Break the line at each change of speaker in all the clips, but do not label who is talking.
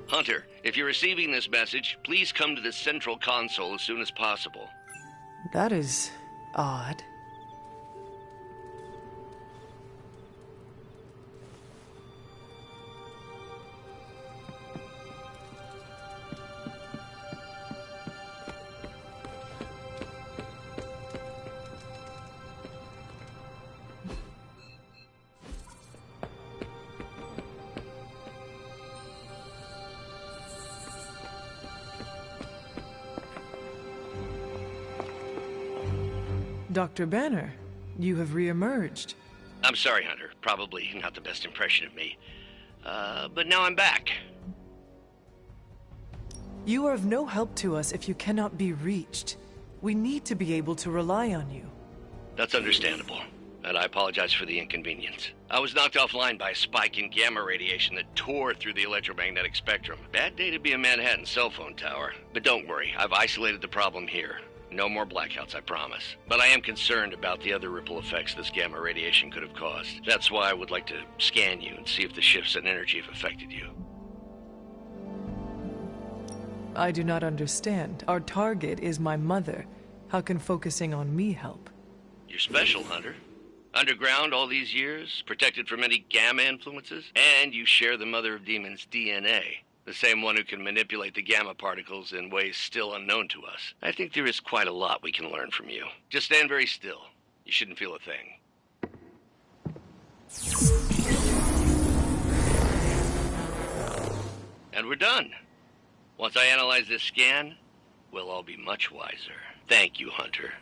Hunter, if you're receiving this message, please come to the central console as soon as possible.
That is odd. Dr. Banner, you have re-emerged.
I'm sorry, Hunter. Probably not the best impression of me. But now I'm back.
You are of no help to us if you cannot be reached. We need to be able to rely on you.
That's understandable, and I apologize for the inconvenience. I was knocked offline by a spike in gamma radiation that tore through the electromagnetic spectrum. Bad day to be a Manhattan cell phone tower. But don't worry, I've isolated the problem here. No more blackouts, I promise. But I am concerned about the other ripple effects this gamma radiation could have caused. That's why I would like to scan you and see if the shifts in energy have affected you.
I do not understand. Our target is my mother. How can focusing on me help?
You're special, Hunter. Underground all these years, protected from any gamma influences, and you share the Mother of Demons' DNA. The same one who can manipulate the gamma particles in ways still unknown to us. I think there is quite a lot we can learn from you. Just stand very still. You shouldn't feel a thing. And we're done. Once I analyze this scan, we'll all be much wiser. Thank you, Hunter.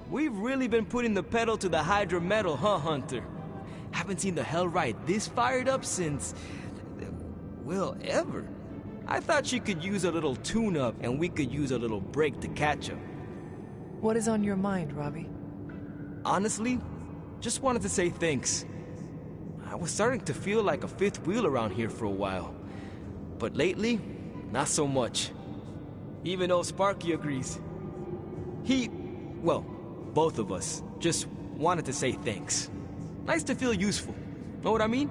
We've really been putting the pedal to the Hydra metal, huh, Hunter? Haven't seen the Hellride this fired up since... well, ever. I thought she could use a little tune-up, and we could use a little break to catch up.
What is on your mind, Robbie?
Honestly, just wanted to say thanks. I was starting to feel like a fifth wheel around here for a while. But lately, not so much. Even old Sparky agrees. Well, both of us just wanted to say thanks. Nice to feel useful. Know what I mean?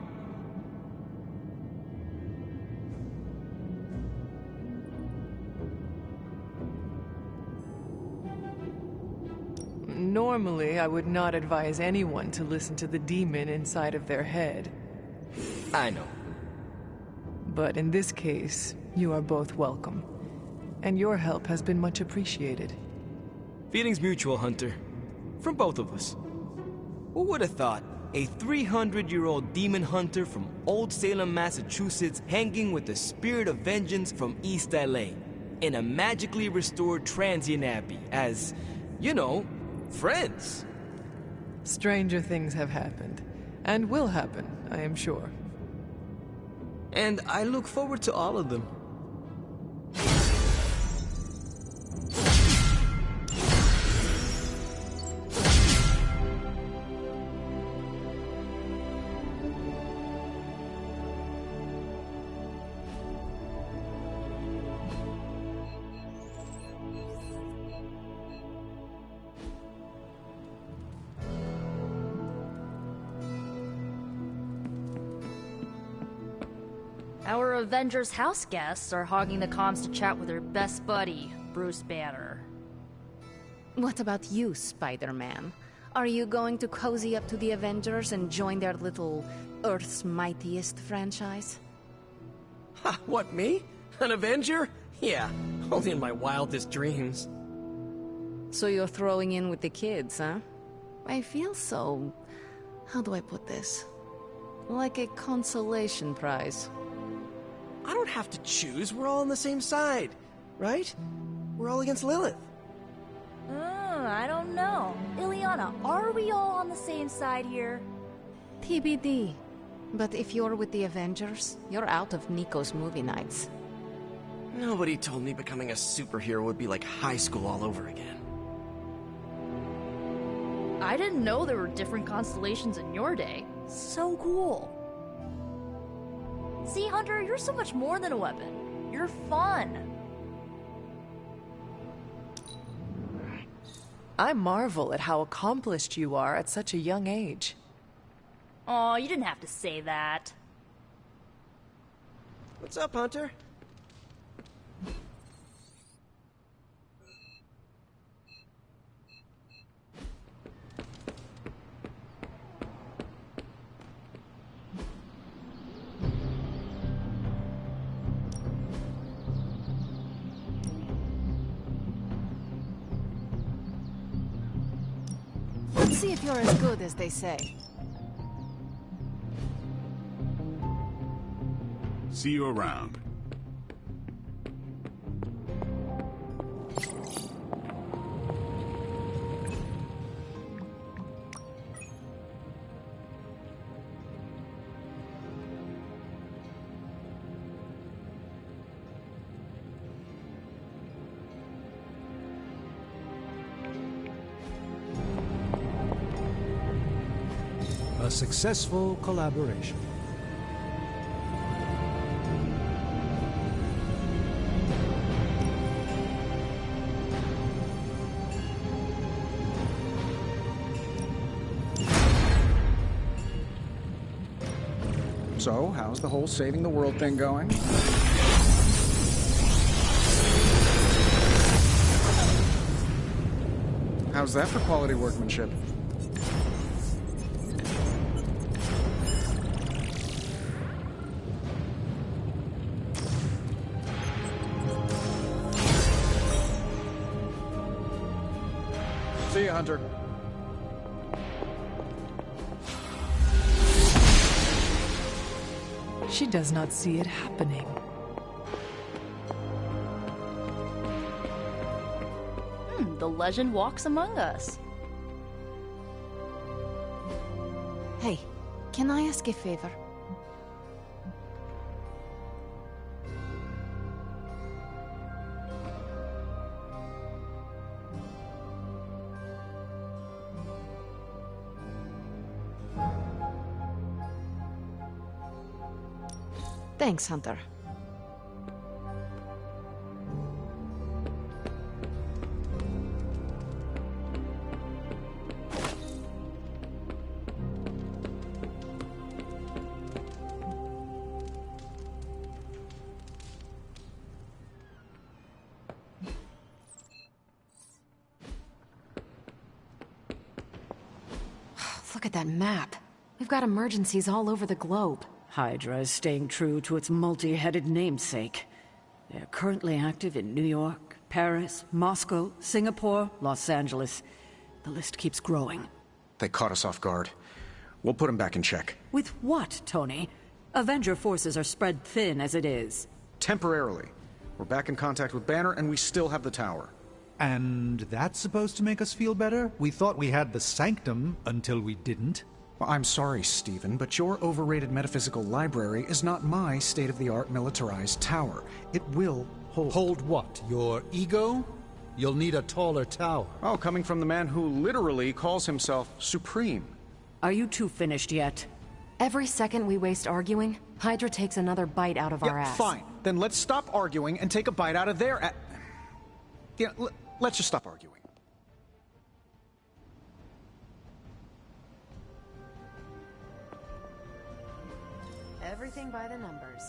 Normally, I would not advise anyone to listen to the demon inside of their head.
I know.
But in this case, you are both welcome. And your help has been much appreciated.
Feelings mutual, Hunter. From both of us. Who would have thought a 300-year-old demon hunter from Old Salem, Massachusetts hanging with the spirit of vengeance from East LA in a magically restored transient abbey as, you know, friends?
Stranger things have happened. And will happen, I am sure.
And I look forward to all of them.
Our Avengers house guests are hogging the comms to chat with their best buddy, Bruce Banner.
What about you, Spider-Man? Are you going to cozy up to the Avengers and join their little Earth's Mightiest franchise?
Ha, what, me? An Avenger? Yeah, only in my wildest dreams.
So you're throwing in with the kids, huh? I feel so... how do I put this? Like a consolation prize.
I don't have to choose, we're all on the same side, right? We're all against Lilith.
I don't know. Ileana, are we all on the same side here?
TBD. But if you're with the Avengers, you're out of Nico's movie nights.
Nobody told me becoming a superhero would be like high school all over again.
I didn't know there were different constellations in your day. So cool. See, Hunter, you're so much more than a weapon. You're fun.
I marvel at how accomplished you are at such a young age.
Aw, you didn't have to say that.
What's up, Hunter?
Let's see if you're as good as they say.
See you around.
A successful collaboration.
So, how's the whole saving the world thing going? How's that for quality workmanship? See ya, Hunter.
She does not see it happening.
The legend walks among us.
Hey, can I ask a favor? Thanks, Hunter. Look at that map. We've got emergencies all over the globe.
Hydra is staying true to its multi-headed namesake. They're currently active in New York, Paris, Moscow, Singapore, Los Angeles. The list keeps growing.
They caught us off guard. We'll put them back in check.
With what, Tony? Avenger forces are spread thin as it is.
Temporarily. We're back in contact with Banner, and we still have the tower.
And that's supposed to make us feel better? We thought we had the Sanctum until we didn't.
Well, I'm sorry, Stephen, but your overrated metaphysical library is not my state-of-the-art militarized tower. It will hold...
Hold what? Your ego? You'll need a taller tower.
Oh, coming from the man who literally calls himself Supreme.
Are you two finished yet?
Every second we waste arguing, Hydra takes another bite out of our ass.
Fine. Then let's stop arguing and take a bite out of their ass. Yeah, let's just stop arguing.
Everything by the numbers.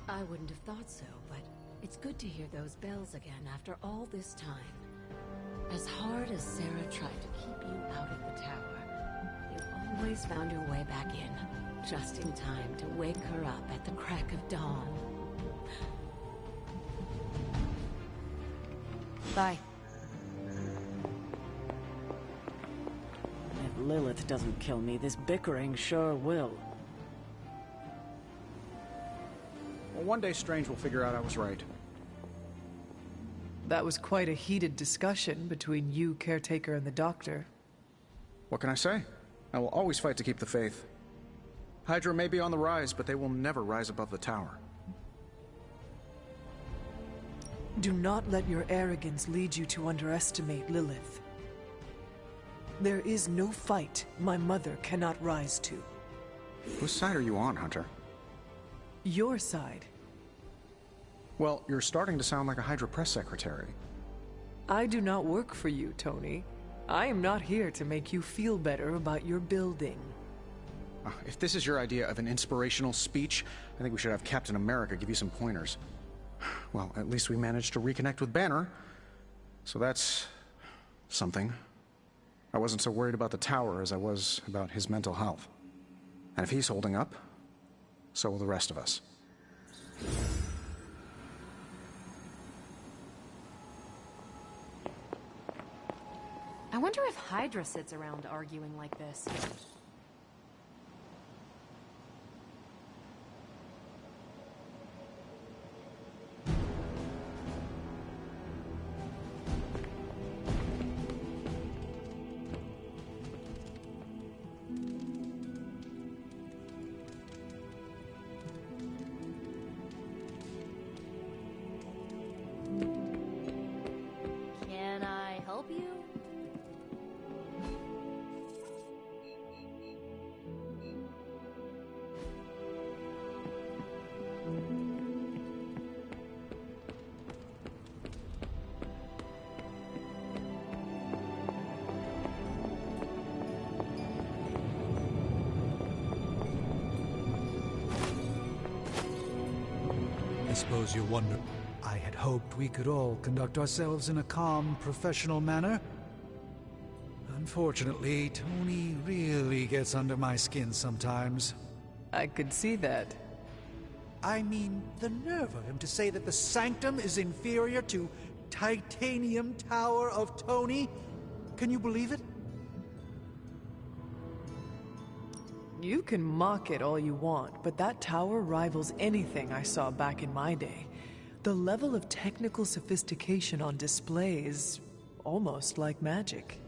I wouldn't have thought so, but
It's good to hear those bells again after all this time. As hard as Sarah tried to keep you out of the tower, you always found your way back in, just in time to wake her up at the crack of dawn.
Bye.
If Lilith doesn't kill me, this bickering sure will.
Well, one day Strange will figure out I was right.
That was quite a heated discussion between you, Caretaker, and the Doctor.
What can I say? I will always fight to keep the faith. Hydra may be on the rise, but they will never rise above the tower.
Do not let your arrogance lead you to underestimate Lilith. There is no fight my mother cannot rise to.
Whose side are you on, Hunter?
Your side.
Well, you're starting to sound like a Hydra press secretary.
I do not work for you, Tony. I am not here to make you feel better about your building.
If this is your idea of an inspirational speech, I think we should have Captain America give you some pointers. Well, at least we managed to reconnect with Banner, so that's something. I wasn't so worried about the tower as I was about his mental health. And if he's holding up, so will the rest of us.
I wonder if Hydra sits around arguing like this.
Can I help you?
I suppose you wonder. I had hoped we could all conduct ourselves in a calm, professional manner. Unfortunately, Tony really gets under my skin sometimes.
I could see that.
I mean, the nerve of him to say that the Sanctum is inferior to Titanium Tower of Tony? Can you believe it?
You can mock it all you want, but that tower rivals anything I saw back in my day. The level of technical sophistication on display is almost like magic.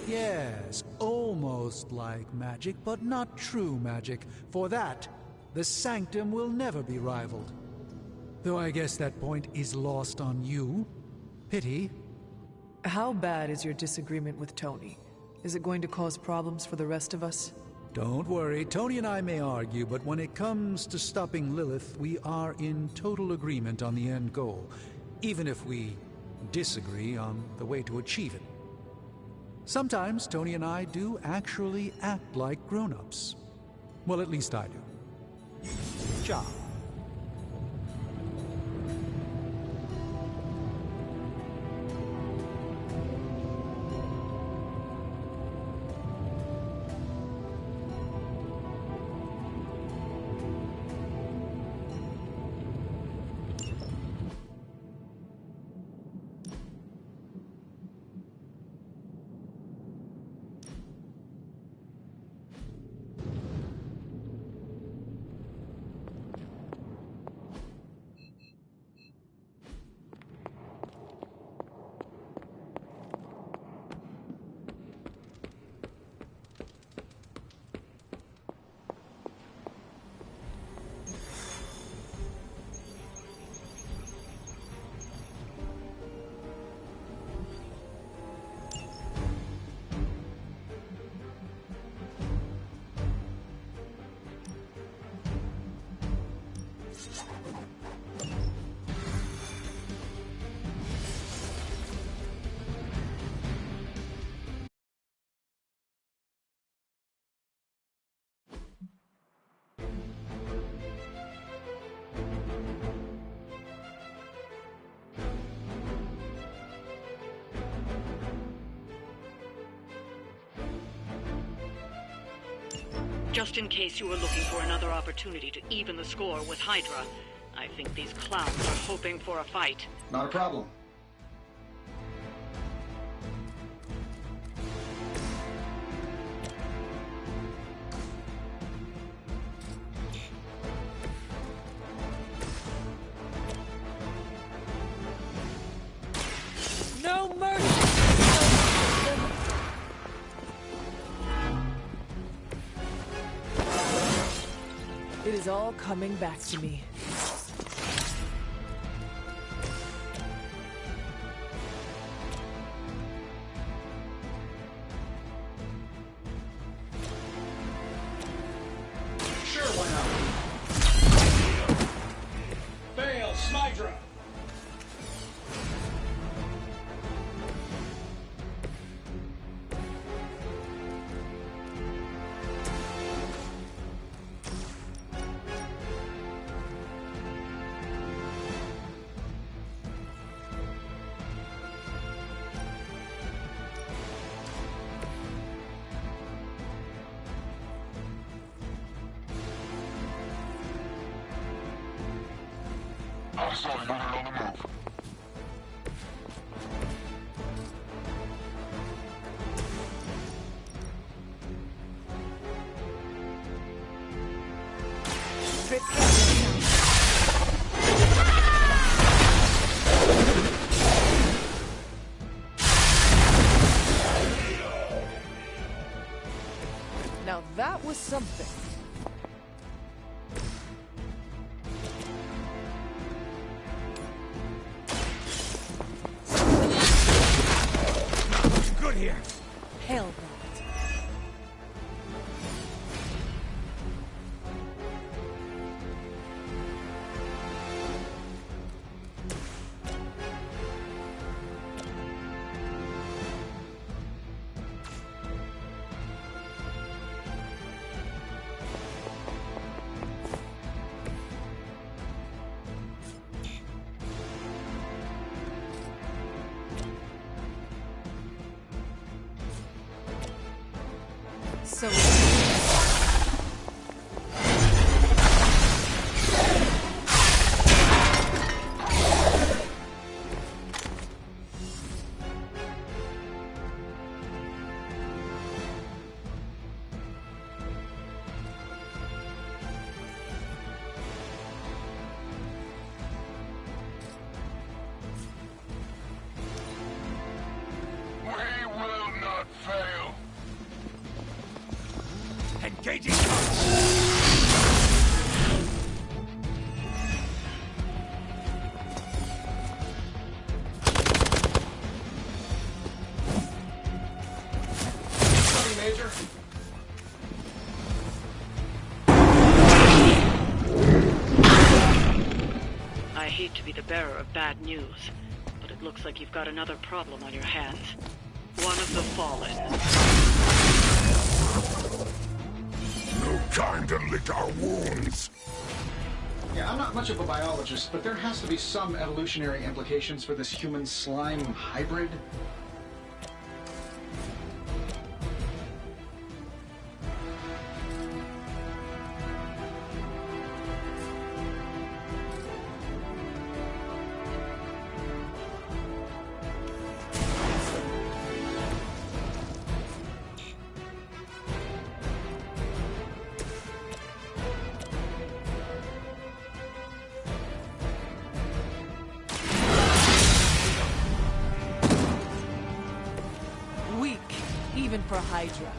Yes, almost like magic, but not true magic. For that, the Sanctum will never be rivaled. Though I guess that point is lost on you. Pity.
How bad is your disagreement with Tony? Is it going to cause problems for the rest of us?
Don't worry, Tony and I may argue, but when it comes to stopping Lilith, we are in total agreement on the end goal, even if we disagree on the way to achieve it. Sometimes Tony and I do actually act like grown-ups. Well, at least I do. Ciao.
Just in case you were looking for another opportunity to even the score with Hydra, I think these clowns are hoping for a fight.
Not a problem.
No mercy! It is all coming back to me.
Sure, why not? Fail, Smydra!
Hostile unit on the move.
Trip camera. Now that was something.
Good here.
Hell, so
We will not fail.
Engaging.
Sorry, Major.
I hate to be the bearer of bad news, but it looks like you've got another problem on your hands. One of the Fallen.
No time to lick our wounds.
Yeah, I'm not much of a biologist, but there has to be some evolutionary implications for this human slime hybrid.
weak, even for Hydra.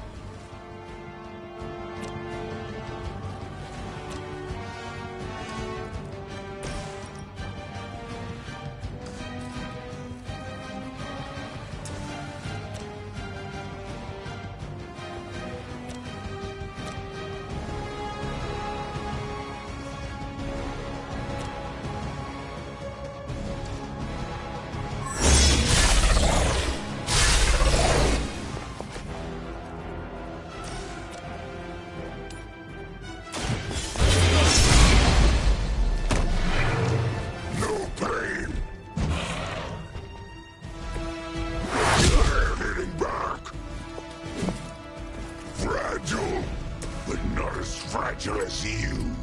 you.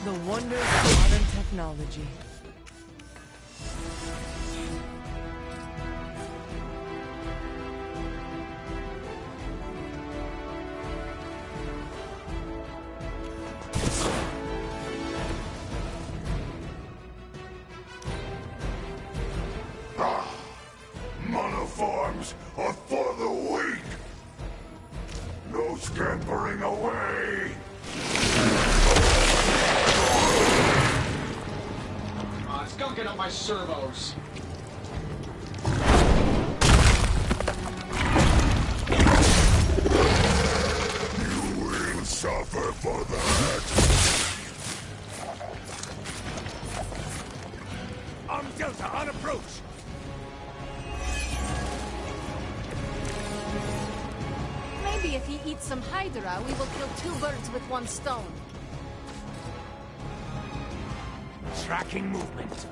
The wonders of modern technology.
Monoforms are for the weak. No scampering away.
It's gunking up my servos.
You will suffer for that.
Delta on approach!
Maybe if he eats some Hydra, we will kill two birds with one stone.
Tracking movement.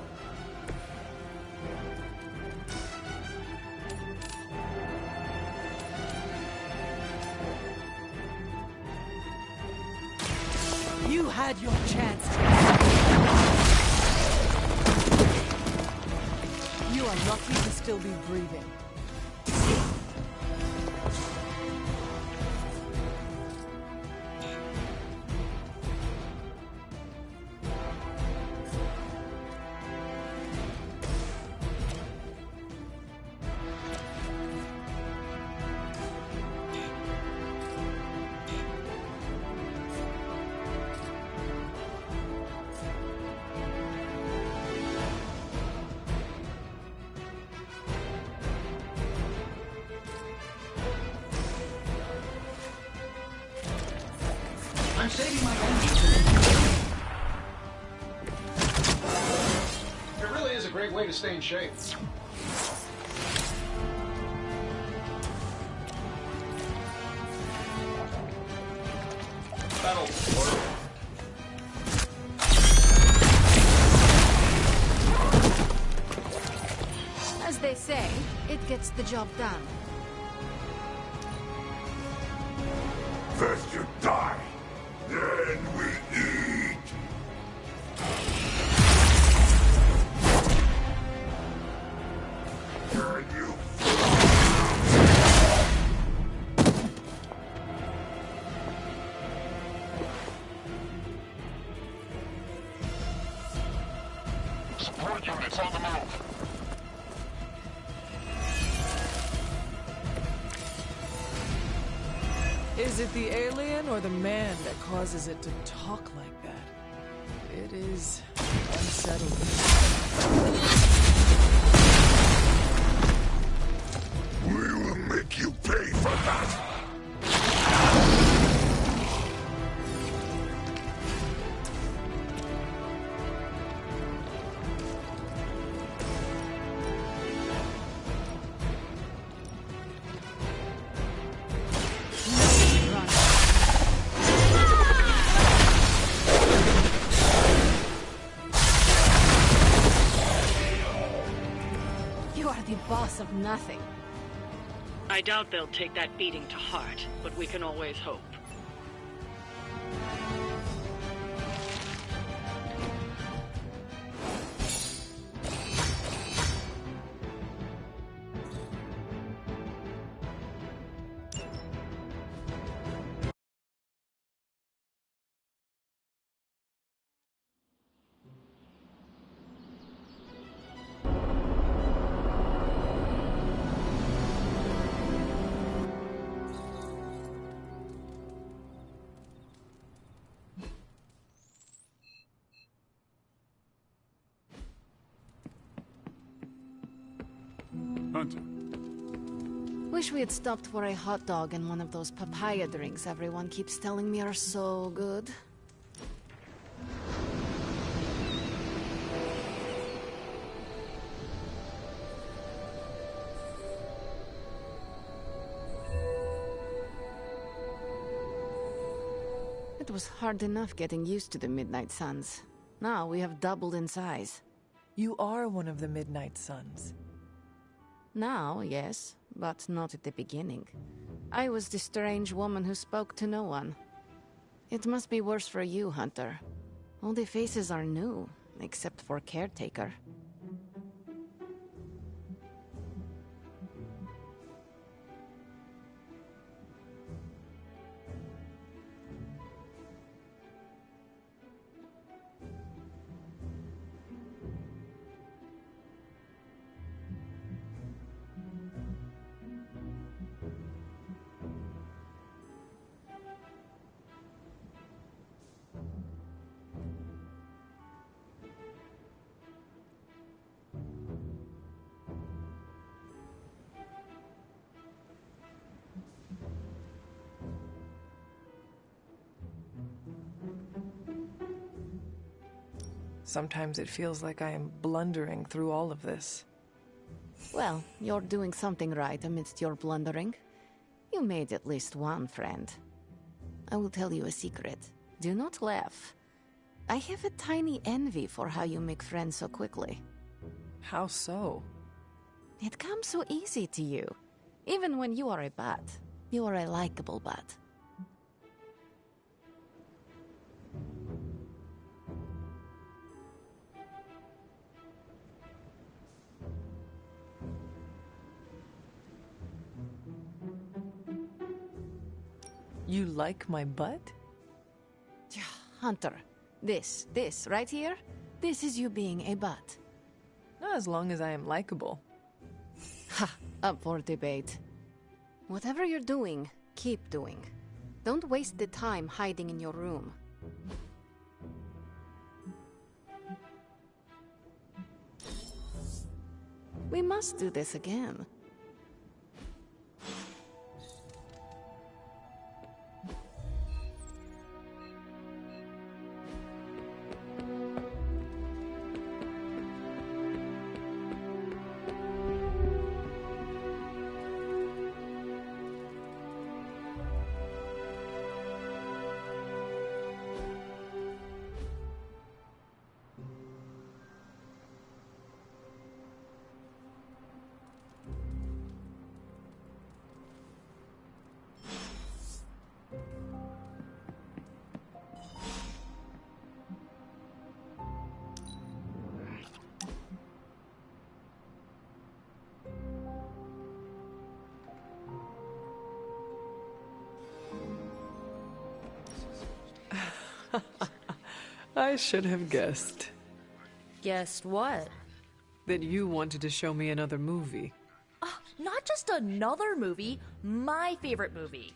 You had your chance. You are lucky to still be breathing.
I'm saving my energy. It really is a great way to stay in shape. That'll work.
As they say, it gets the job done.
First you die, then we eat. Can you? Support units on the move.
Is it the alien or the man that causes it to talk like that? It is unsettling.
We will make you pay for that.
You are the boss of nothing.
I doubt they'll take that beating to heart, but we can always hope.
Hunter.
Wish we had stopped for a hot dog and one of those papaya drinks everyone keeps telling me are so good. It was hard enough getting used to the Midnight Suns. Now we have doubled in size.
You are one of the Midnight Suns.
Now, yes, but not at the beginning. I was the strange woman who spoke to no one. It must be worse for you, Hunter. All the faces are new, except for Caretaker.
Sometimes it feels like I am blundering through all of this.
Well, you're doing something right amidst your blundering. You made at least one friend. I will tell you a secret. Do not laugh. I have a tiny envy for how you make friends so quickly.
How so?
It comes so easy to you. Even when you are a bat. You are a likable bat.
You like my butt?
Hunter, this right here, this is you being a bat.
Not as long as I am likable.
Ha! Up for debate. Whatever you're doing, keep doing. Don't waste the time hiding in your room. We must do this again.
I should have guessed.
Guessed what?
That you wanted to show me another movie.
Not just another movie, my favorite movie.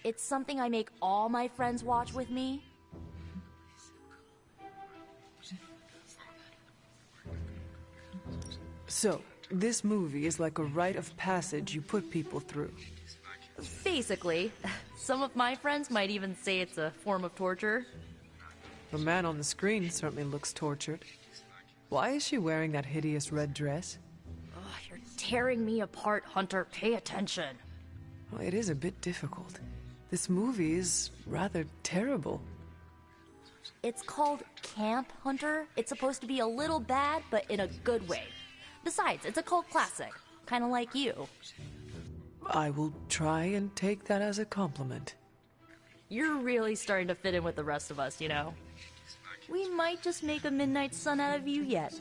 It's something I make all my friends watch with me.
So, this movie is like a rite of passage you put people through.
Basically. Some of my friends might even say it's a form of torture.
The man on the screen certainly looks tortured. Why is she wearing that hideous red dress?
You're tearing me apart, Hunter. Pay attention.
Well, it is a bit difficult. This movie is rather terrible.
It's called Camp Hunter. It's supposed to be a little bad, but in a good way. Besides, it's a cult classic. Kind of like you.
I will try and take that as a compliment.
You're really starting to fit in with the rest of us, you know? We might just make a Midnight Sun out of you yet.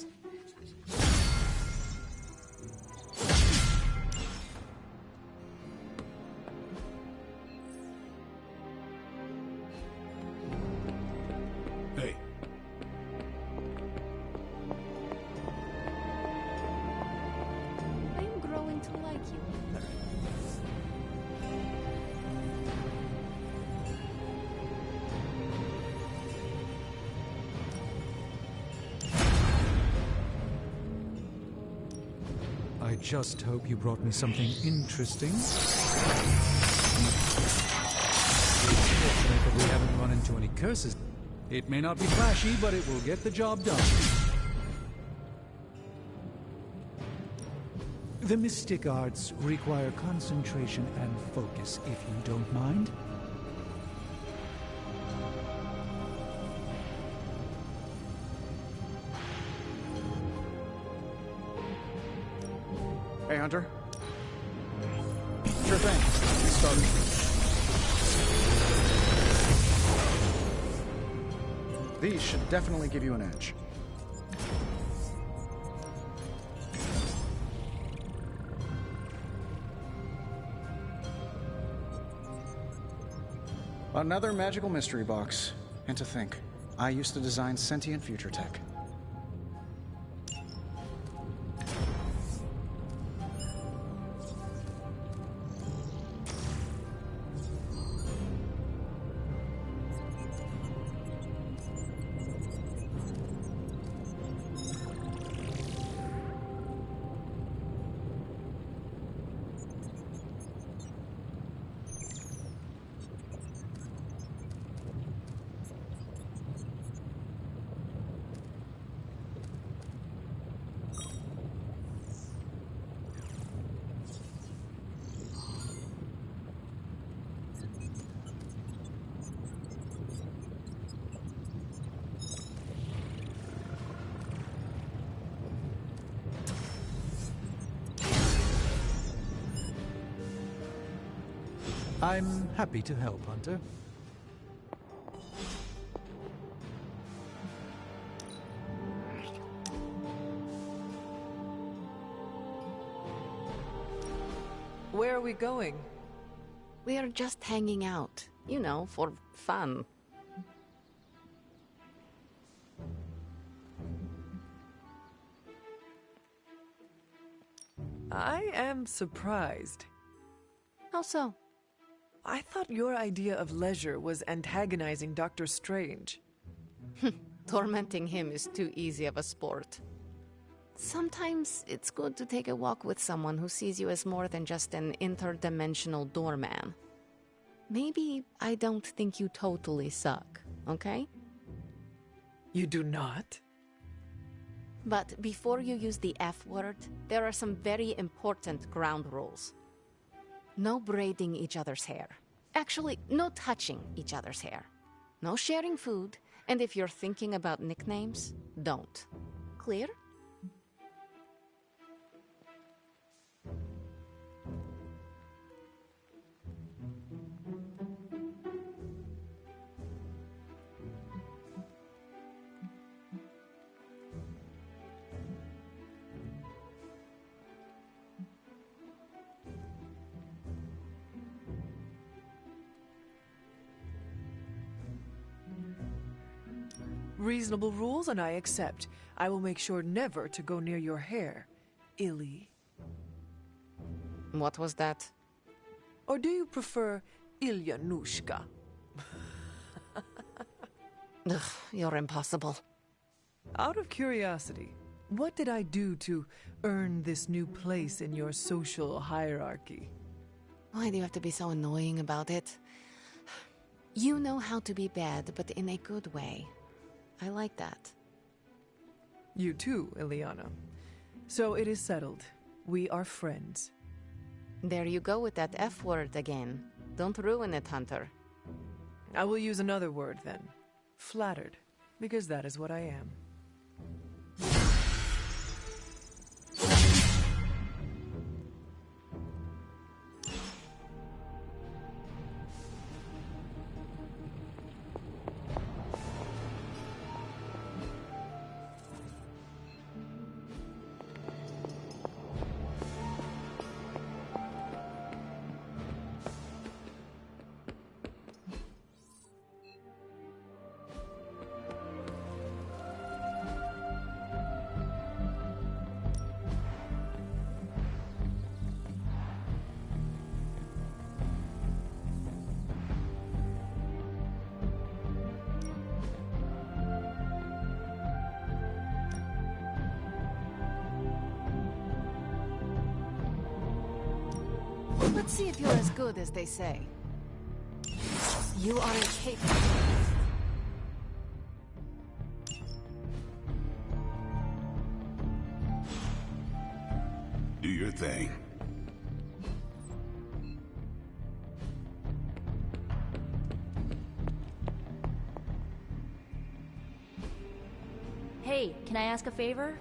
Hey.
I'm growing to like you, Hunter.
I just hope you brought me something interesting. Fortunate that we haven't run into any curses. It may not be flashy, but it will get the job done. The mystic arts require concentration and focus, if you don't mind.
Hey, Hunter. Sure thing. Let's start. These should definitely give you an edge. Another magical mystery box. And to think, I used to design sentient future tech.
I'm happy to help, Hunter.
Where are we going?
We are just hanging out. You know, for fun.
I am surprised.
How so?
I thought your idea of leisure was antagonizing Dr. Strange.
Tormenting him is too easy of a sport. Sometimes it's good to take a walk with someone who sees you as more than just an interdimensional doorman. Maybe I don't think you totally suck, okay?
You do not?
But before you use the F word, there are some very important ground rules. No braiding each other's hair. Actually, no touching each other's hair. No sharing food, and if you're thinking about nicknames, don't. Clear?
Reasonable rules, and I accept. I will make sure never to go near your hair, Illy.
What was that?
Or do you prefer Ilyanushka?
Ugh, you're impossible.
Out of curiosity, what did I do to earn this new place in your social hierarchy?
Why do you have to be so annoying about it? You know how to be bad, but in a good way. I like that.
You too, Illyana. So it is settled. We are friends.
There you go with that F word again. Don't ruin it, Hunter.
I will use another word then. Flattered. Because that is what I am.
Let's see if you're as good as they say. You are incapable.
Do your thing.
Hey, can I ask a favor?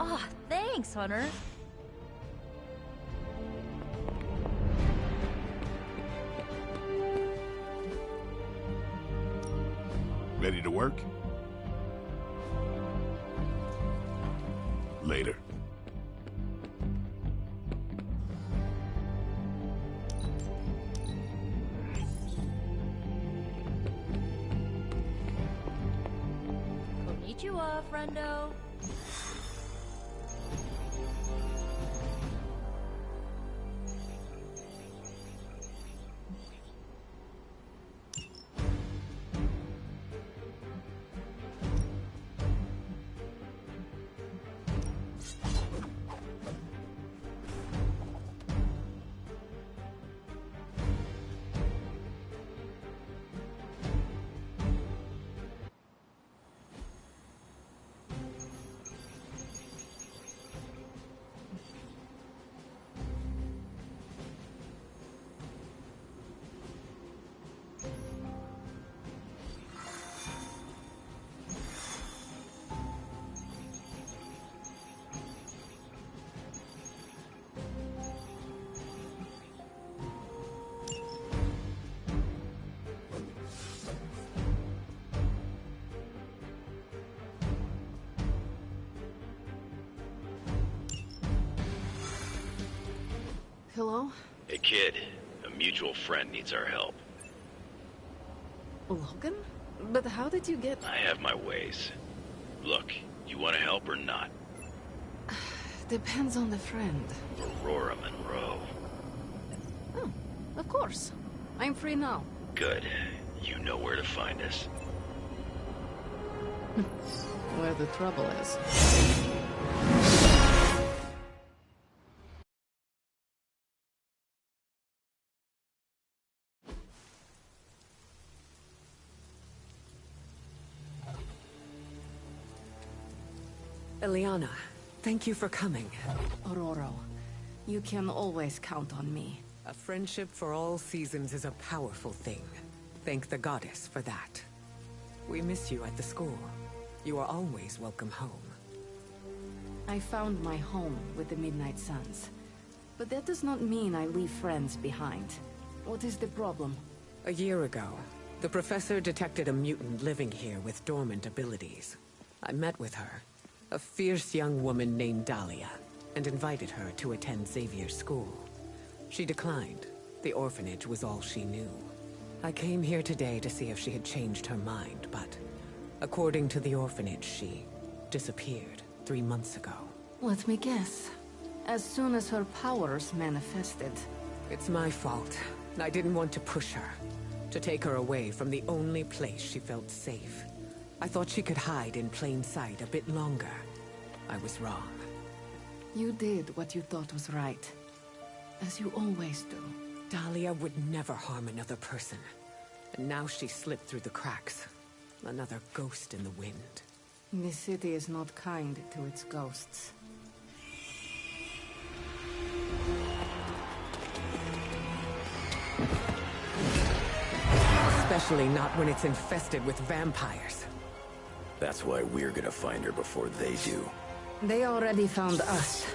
Ah, thanks! Thanks, Hunter.
Ready to work? Later.
Konnichiwa, friendo.
Hello?
Hey, kid. A mutual friend needs our help.
Logan? But how did you get...
I have my ways. Look, you want to help or not?
Depends on the friend.
Aurora Monroe.
Oh, of course. I'm free now.
Good. You know where to find us.
Where the trouble is.
Eliana, thank you for coming.
Aurora, you can always count on me.
A friendship for all seasons is a powerful thing. Thank the goddess for that. We miss you at the school. You are always welcome home.
I found my home with the Midnight Suns. But that does not mean I leave friends behind. What is the problem?
A year ago, the professor detected a mutant living here with dormant abilities. I met with her, a fierce young woman named Dahlia, and invited her to attend Xavier's school. She declined. The orphanage was all she knew. I came here today to see if she had changed her mind, but according to the orphanage, she disappeared 3 months ago.
Let me guess. As soon as her powers manifested.
It's my fault. I didn't want to push her, to take her away from the only place she felt safe. I thought she could hide in plain sight a bit longer. I was wrong.
You did what you thought was right. As you always do.
Dahlia would never harm another person. And now she slipped through the cracks. Another ghost in the wind.
This city is not kind to its ghosts.
Especially not when it's infested with vampires.
That's why we're gonna find her before they do.
They already found us.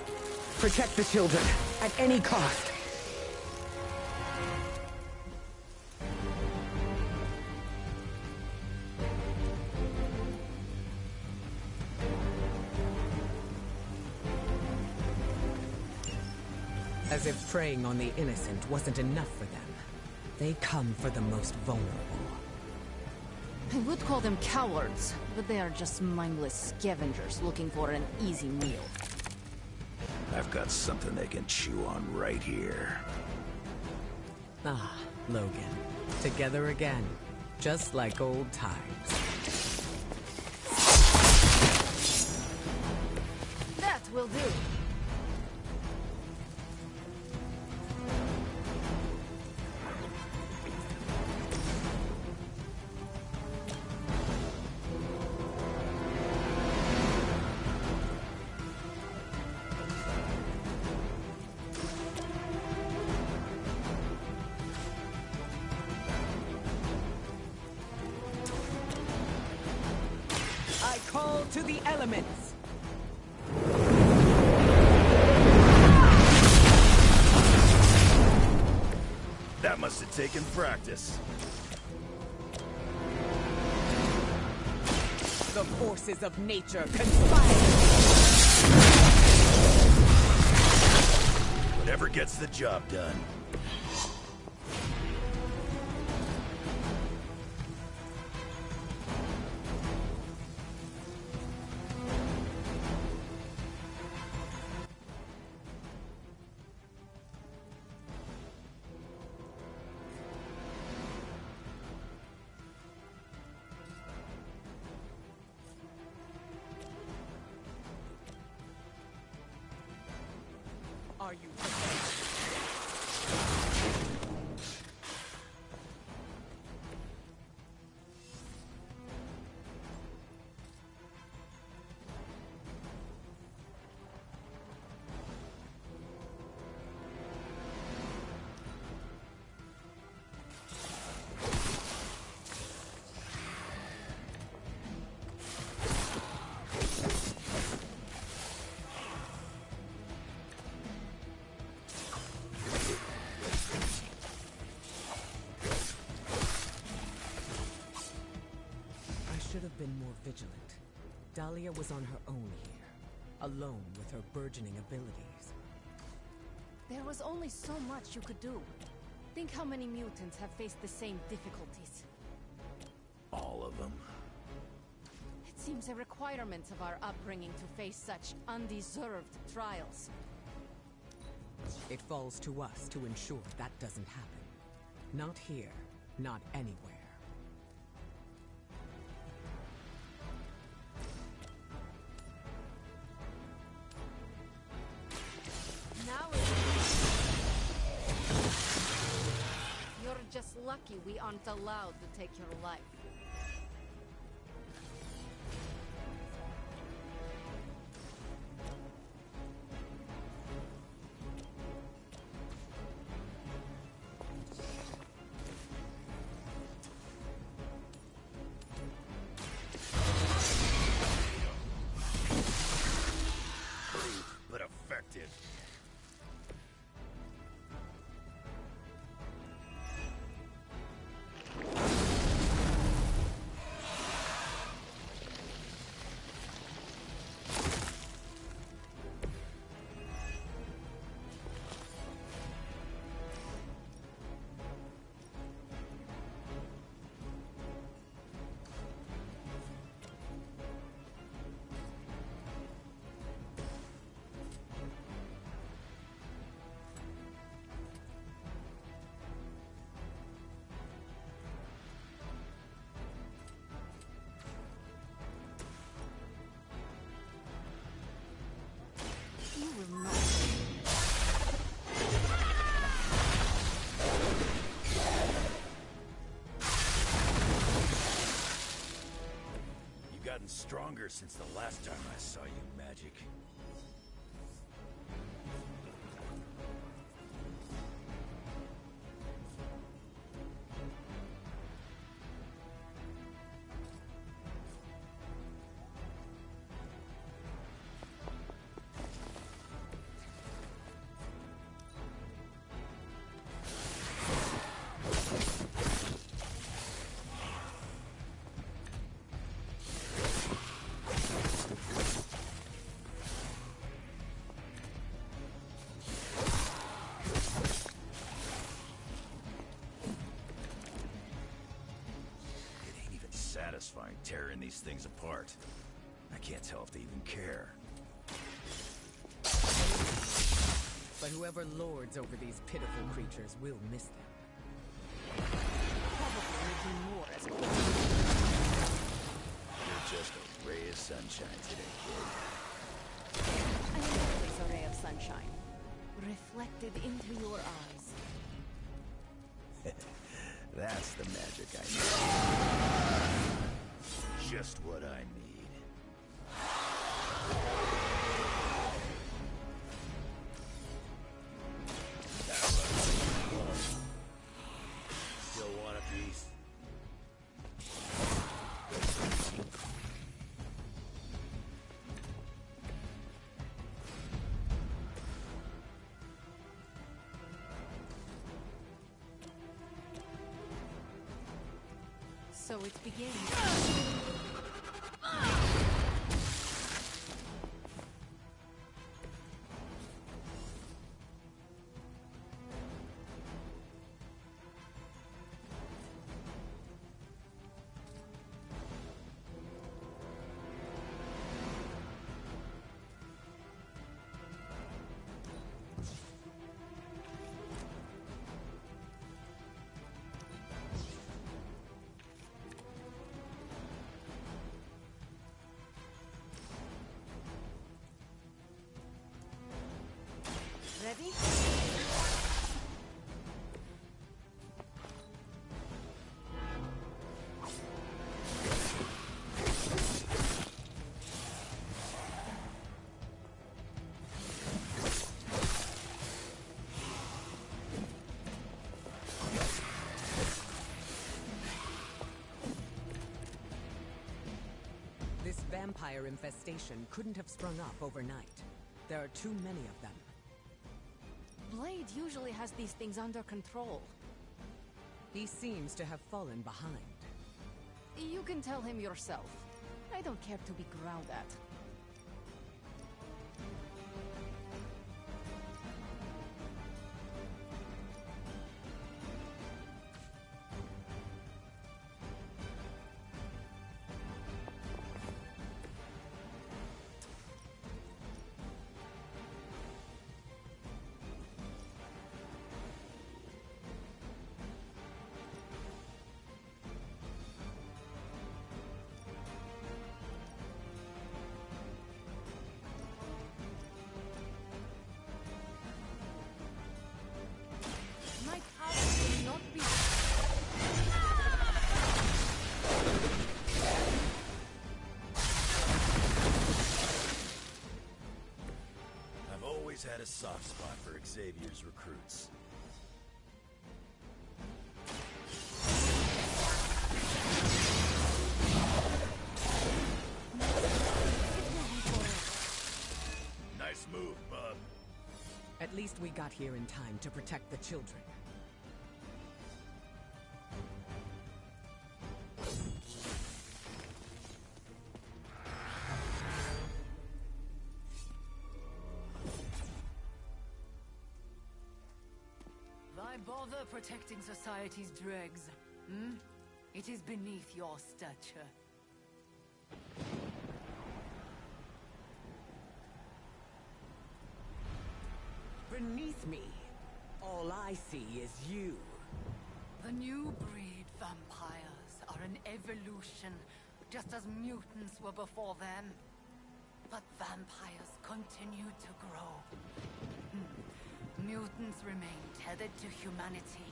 Protect the children, at any cost. As if preying on the innocent wasn't enough for them. They come for the most vulnerable.
I would call them cowards, but they are just mindless scavengers looking for an easy meal.
I've got something they can chew on right here.
Ah, Logan. Together again. Just like old times.
That will do.
To the elements!
taking practice.
The forces of nature conspire!
Whatever gets the job done.
Are you should have been more vigilant. Dahlia was on her own here, alone with her burgeoning abilities.
There was only so much you could do. Think how many mutants have faced the same difficulties.
All of them.
It seems a requirement of our upbringing to face such undeserved trials.
It falls to us to ensure that doesn't happen. Not here, not anywhere.
You're just lucky we aren't allowed to take your life.
But effective.
You will not.
You've gotten stronger since the last time I saw you, Magic. Satisfying tearing these things apart. I can't tell if they even care.
But whoever lords over these pitiful creatures will miss them.
Probably making more as
You're just a ray of sunshine today, kid.
I am always a ray of sunshine, reflected into your eyes.
That's the magic I need. Just what I need. Still want a piece?
So it begins. Ready?
This vampire infestation couldn't have sprung up overnight. There are too many of them.
Blade usually has these things under control.
He seems to have fallen behind.
You can tell him yourself. I don't care to be growled at. My power will not be...
I've always had a soft spot for Xavier's recruits. Nice move, bub.
At least we got here in time to protect the children.
Why bother protecting society's dregs? Hmm? It is beneath your stature.
Beneath me, all I see is you.
The new breed vampires are an evolution, just as mutants were before them. But vampires continue to grow. Mutants remain tethered to humanity,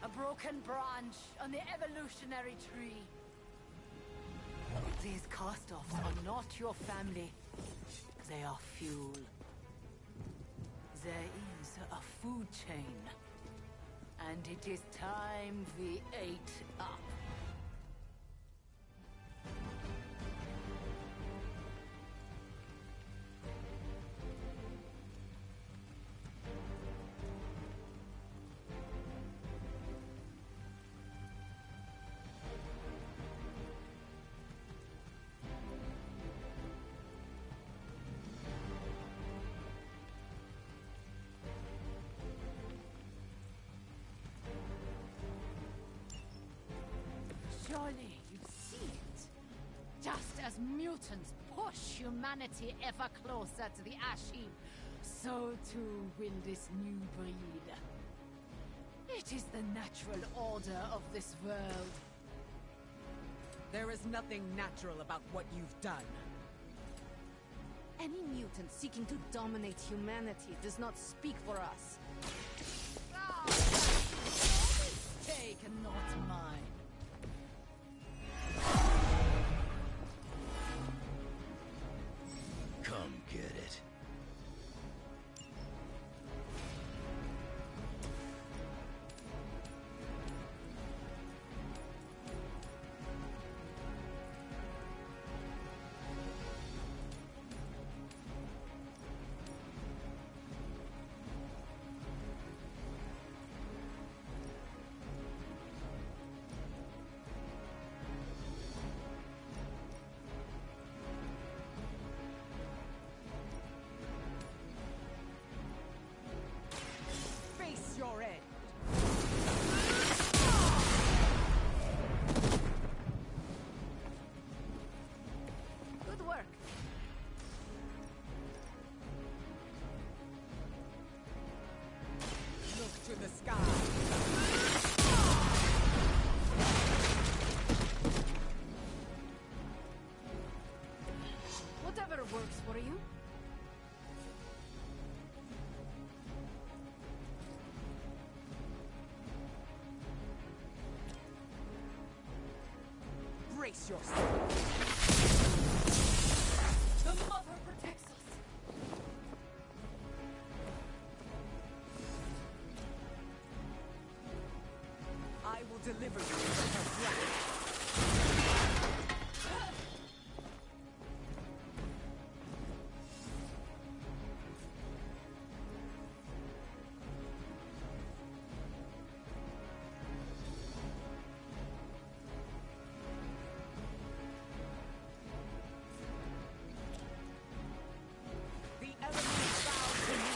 a broken branch on the evolutionary tree. These cast-offs are not your family. They are fuel. There is a food chain, and it is time we ate up. Surely you see it. Just as mutants push humanity ever closer to the ash heap, so too will this new breed. It is the natural order of this world.
There is nothing natural about what you've done.
Any mutant seeking to dominate humanity does not speak for us.
Take and not mine.
Come get it.
works for you?
Brace yourself.
The mother protects us.
I will deliver you from her grasp. The elements bow to me.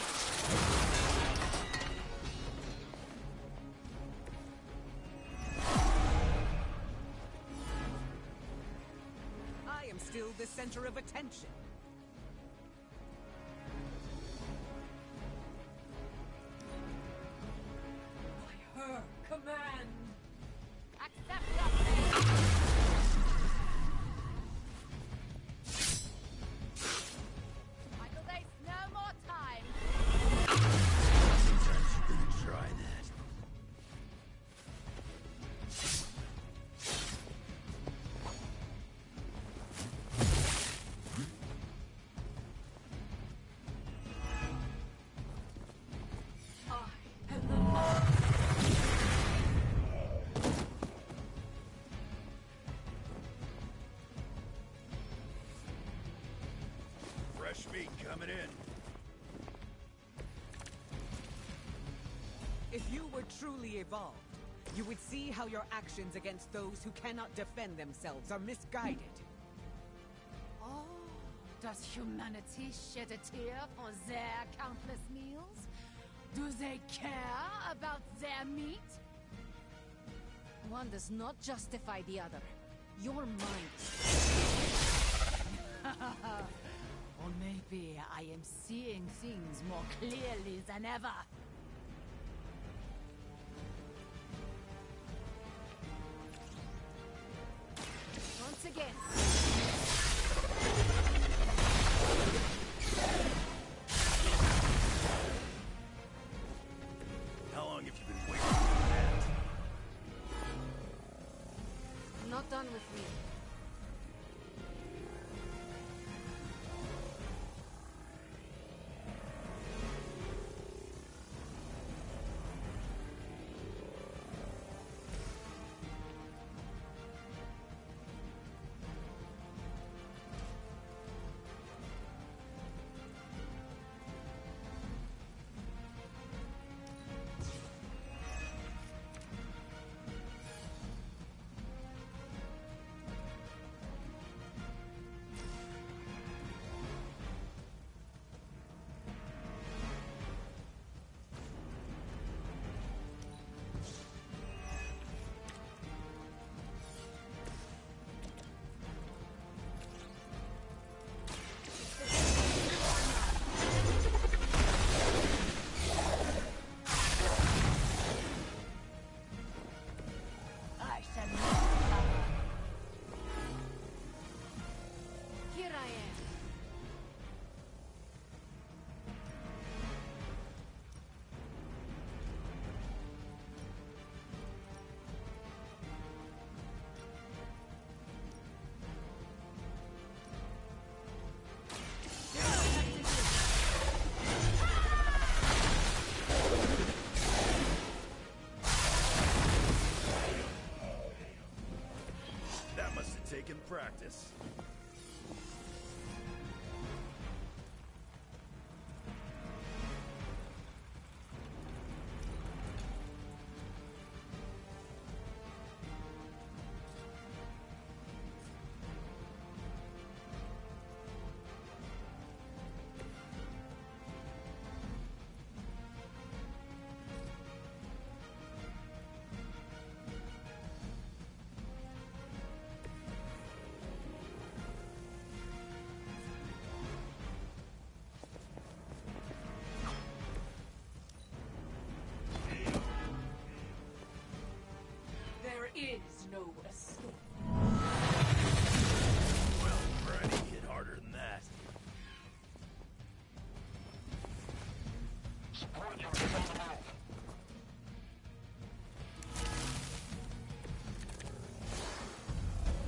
I am still the center of attention.
By her command.
Accept your fate! Michael, there's no more time!
Sometimes you're gonna try that. Fresh meat coming in.
If you were truly evolved, you would see how your actions against those who cannot defend themselves are misguided.
Oh, does humanity shed a tear for their countless meals? Do they care about their meat?
One does not justify the other. Your mind.
Or maybe I am seeing things more clearly than ever.
Once again.
How long have you been waiting for that?
Not done with me.
I shall not recover.
Here I am.
That must have taken practice.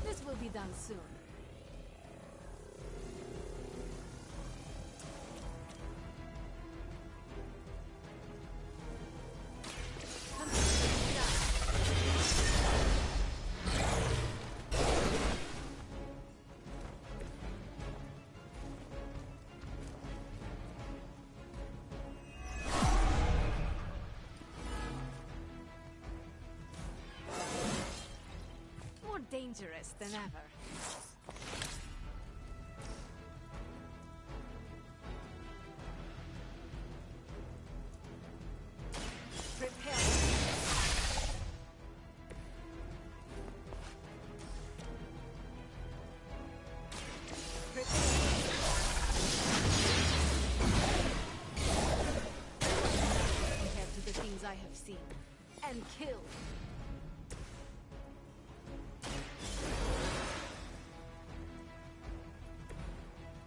This will be done soon. More dangerous than ever. Compared to the things I have seen and killed.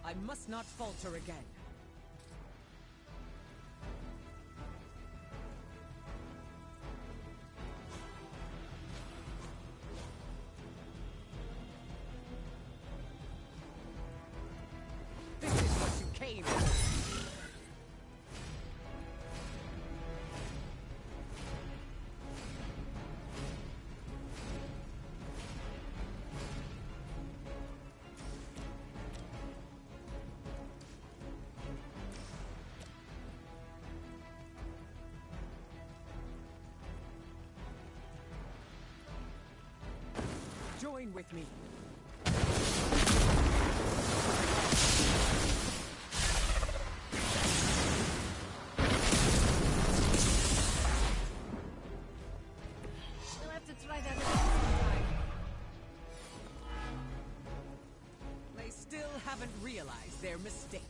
I must not falter again. This is what you came for. Join with me.
We'll have to try that again sometime.
They still haven't realized their mistake.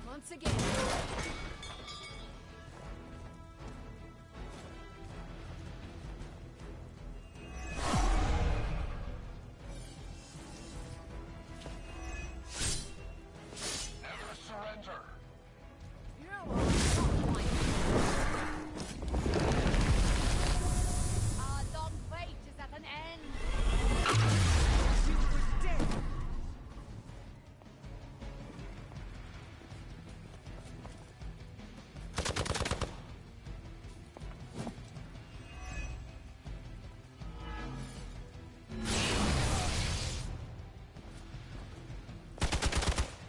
Once again.
Never surrender.
Our long wait is at an end.
You were dead.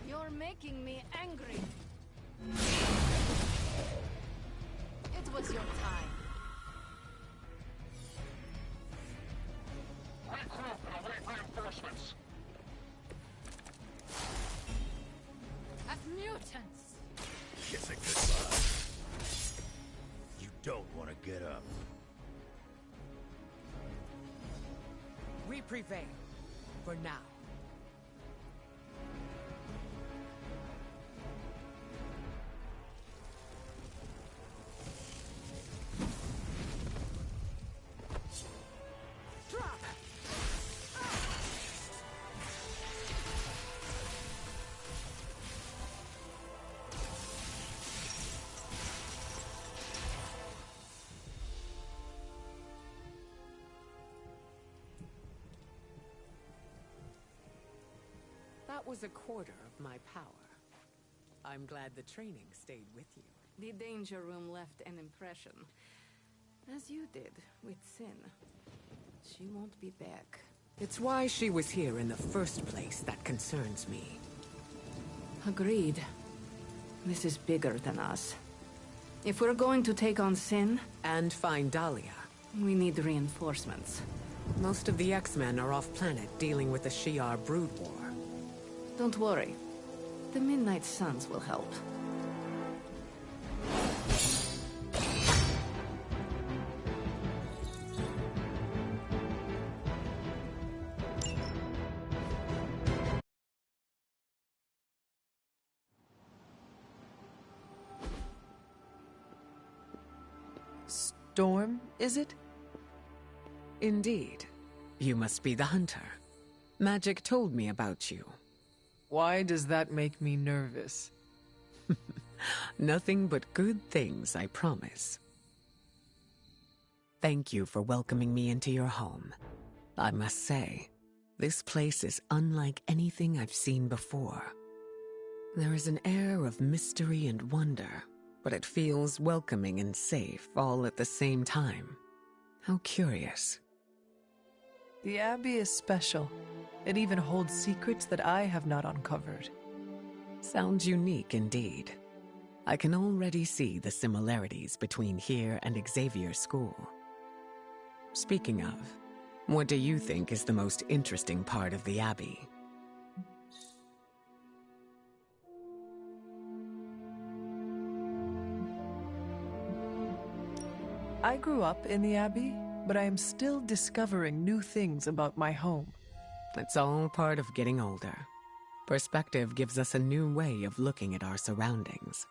You're making me angry. It was your time.
Regroup and await reinforcements.
As mutants.
Kiss it goodbye. You don't want to get up.
We prevail. For now.
That was a quarter of my power. I'm glad the training stayed with you.
The danger room left an impression. As you did with Sin. She won't be back.
It's why she was here in the first place that concerns me.
Agreed. This is bigger than us. If we're going to take on Sin...
And find Dahlia.
We need reinforcements.
Most of the X-Men are off-planet dealing with the Shi'ar brood war.
Don't worry. The Midnight Suns will help.
Storm, is it?
Indeed. You must be the hunter. Magic told me about you.
Why does that make me nervous?
Nothing but good things, I promise. Thank you for welcoming me into your home. I must say, this place is unlike anything I've seen before. There is an air of mystery and wonder, but it feels welcoming and safe all at the same time. How curious.
The Abbey is special. It even holds secrets that I have not uncovered.
Sounds unique indeed. I can already see the similarities between here and Xavier School. Speaking of, what do you think is the most interesting part of the Abbey?
I grew up in the Abbey, but I am still discovering new things about my home.
It's all part of getting older. Perspective gives us a new way of looking at our surroundings.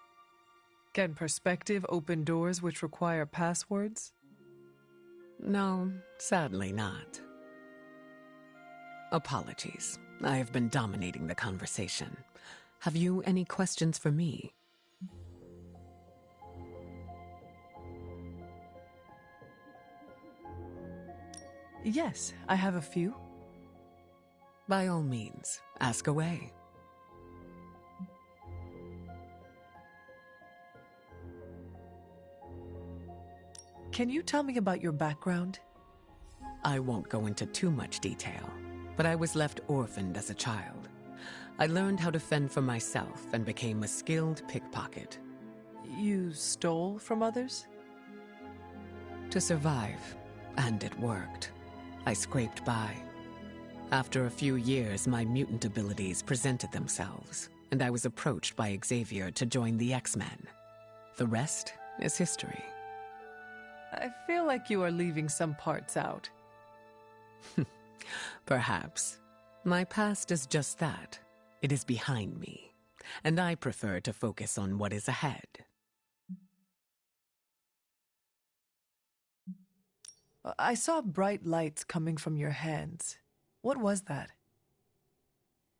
Can perspective open doors which require passwords?
No, sadly not. Apologies. I have been dominating the conversation. Have you any questions for me?
Yes, I have a few.
By all means, ask away.
Can you tell me about your background?
I won't go into too much detail, but I was left orphaned as a child. I learned how to fend for myself and became a skilled pickpocket.
You stole from others?
To survive, and it worked. I scraped by. After a few years, my mutant abilities presented themselves, and I was approached by Xavier to join the X-Men. The rest is history.
I feel like you are leaving some parts out.
Perhaps. My past is just that. It is behind me, and I prefer to focus on what is ahead.
I saw bright lights coming from your hands. What was that?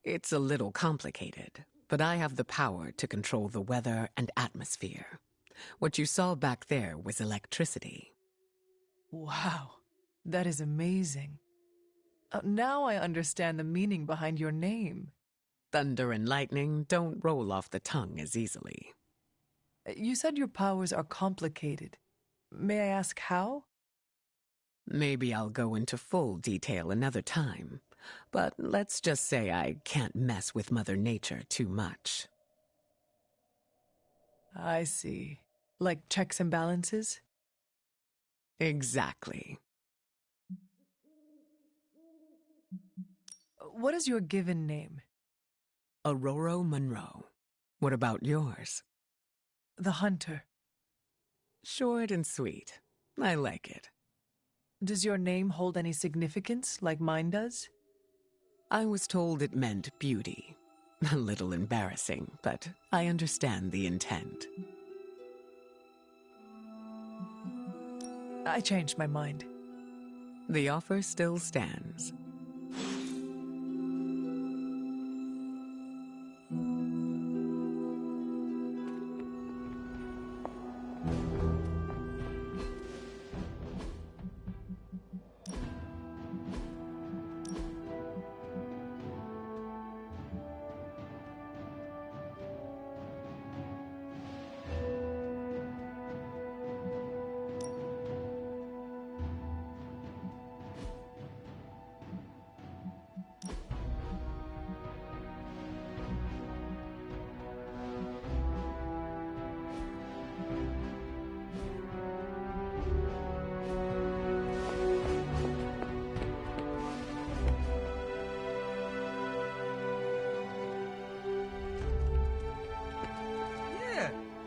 It's a little complicated, but I have the power to control the weather and atmosphere. What you saw back there was electricity.
Wow, that is amazing. Now I understand the meaning behind your name.
Thunder and lightning don't roll off the tongue as easily.
You said your powers are complicated. May I ask how?
Maybe I'll go into full detail another time, but let's just say I can't mess with Mother Nature too much.
I see. Like checks and balances?
Exactly.
What is your given name?
Aurora Monroe. What about yours?
The Hunter.
Short and sweet. I like it.
Does your name hold any significance, like mine does?
I was told it meant beauty. A little embarrassing, but I understand the intent.
I changed my mind.
The offer still stands.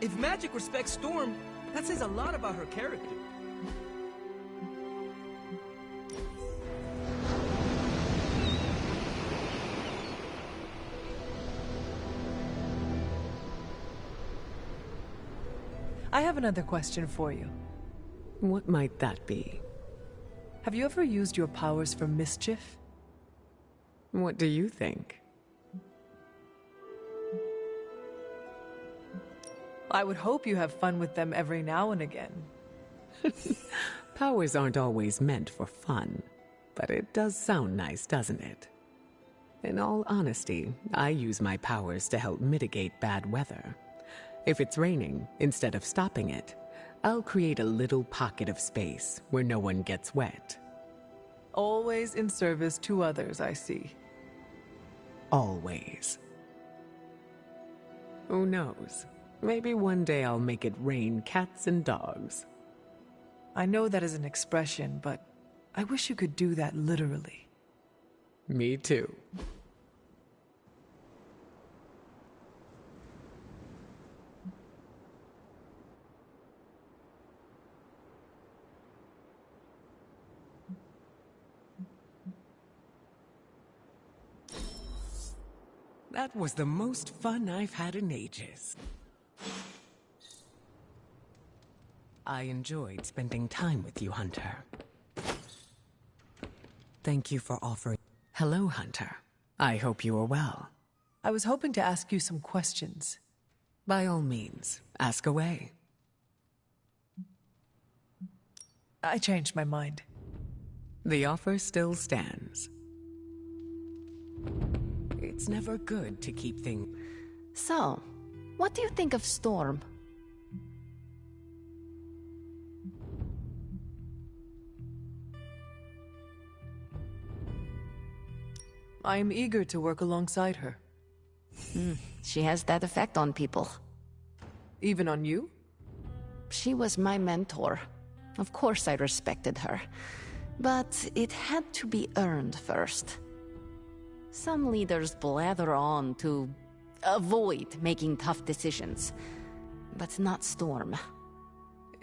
If magic respects Storm, that says a lot about her character.
I have another question for you.
What might that be?
Have you ever used your powers for mischief?
What do you think?
I would hope you have fun with them every now and again.
Powers aren't always meant for fun, but it does sound nice, doesn't it? In all honesty, I use my powers to help mitigate bad weather. If it's raining, instead of stopping it, I'll create a little pocket of space where no one gets wet.
Always in service to others, I see.
Always. Who knows? Maybe one day I'll make it rain cats and dogs.
I know that is an expression, but I wish you could do that literally.
Me too. That was the most fun I've had in ages. I enjoyed spending time with you, Hunter. Thank you for offering... Hello, Hunter. I hope you are well.
I was hoping to ask you some questions.
By all means, ask away.
I changed my mind.
The offer still stands. It's never good to keep things...
So, what do you think of Storm?
I am eager to work alongside her.
She has that effect on people.
Even on you?
She was my mentor. Of course I respected her. But it had to be earned first. Some leaders blather on to avoid making tough decisions. But not Storm.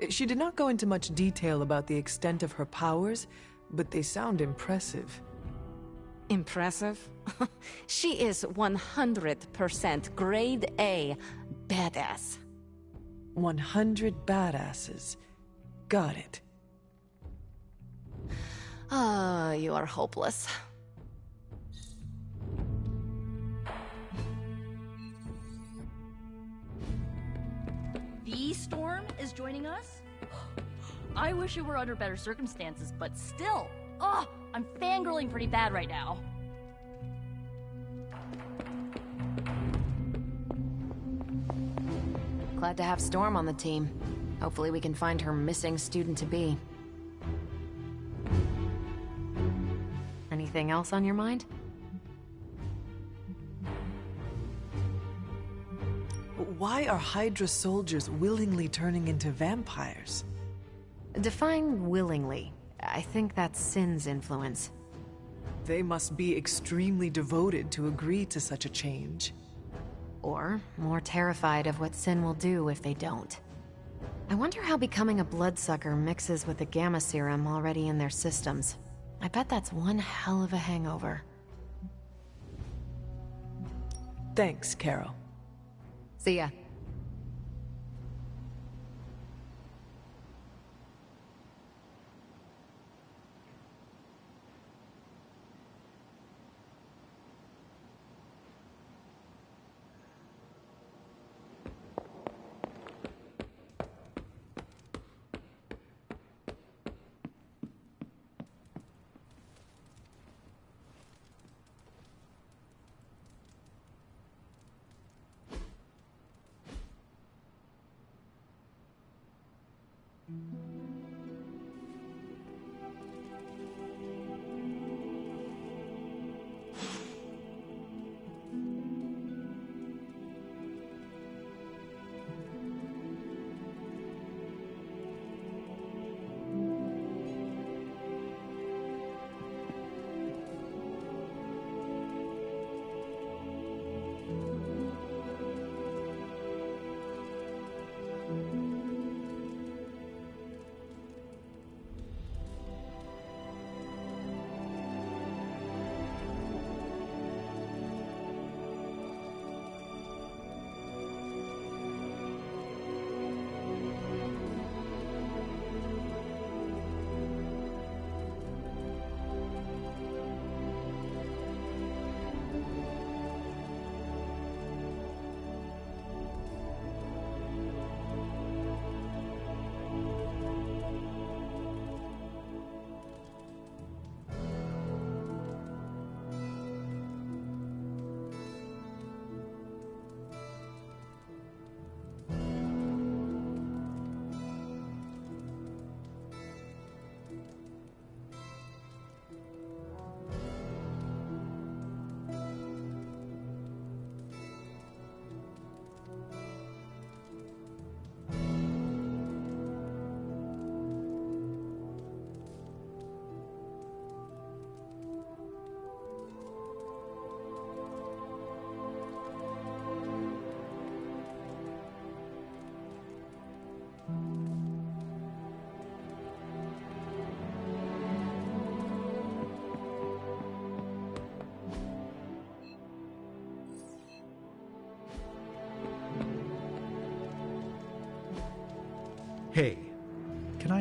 She did not go into much detail about the extent of her powers, but they sound impressive.
Impressive? She is 100% grade A badass.
100 badasses. Got it.
Ah, you are hopeless.
The Storm is joining us? I wish it were under better circumstances, but still. Ugh, I'm fangirling pretty bad right now.
Glad to have Storm on the team. Hopefully we can find her missing student-to-be. Anything else on your mind?
Why are Hydra soldiers willingly turning into vampires?
Define willingly. I think that's Sin's influence.
They must be extremely devoted to agree to such a change.
Or more terrified of what Sin will do if they don't. I wonder how becoming a bloodsucker mixes with the gamma serum already in their systems. I bet that's one hell of a hangover.
Thanks, Carol.
See ya.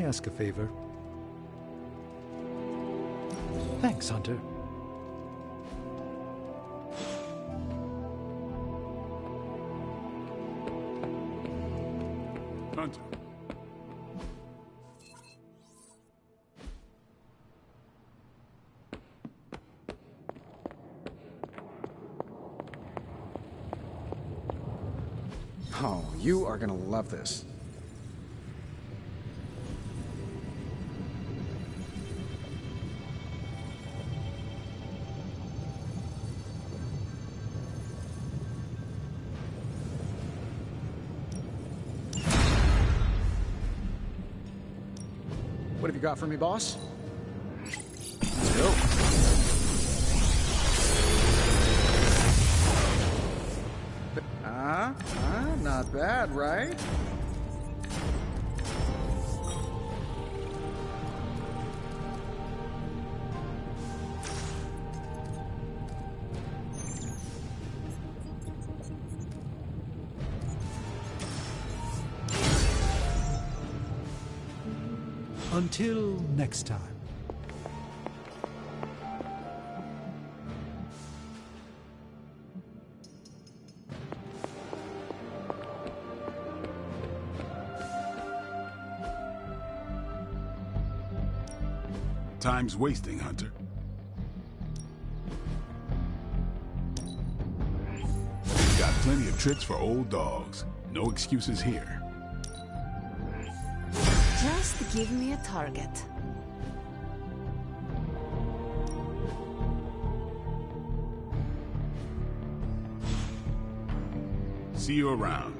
ask a favor? Thanks, Hunter.
Hunter.
Oh, you are gonna love this. What have you got for me, boss? Let's go. Not bad, right?
Until next time.
Time's wasting, Hunter. We've got plenty of tricks for old dogs. No excuses here.
Just give me a target.
See you around.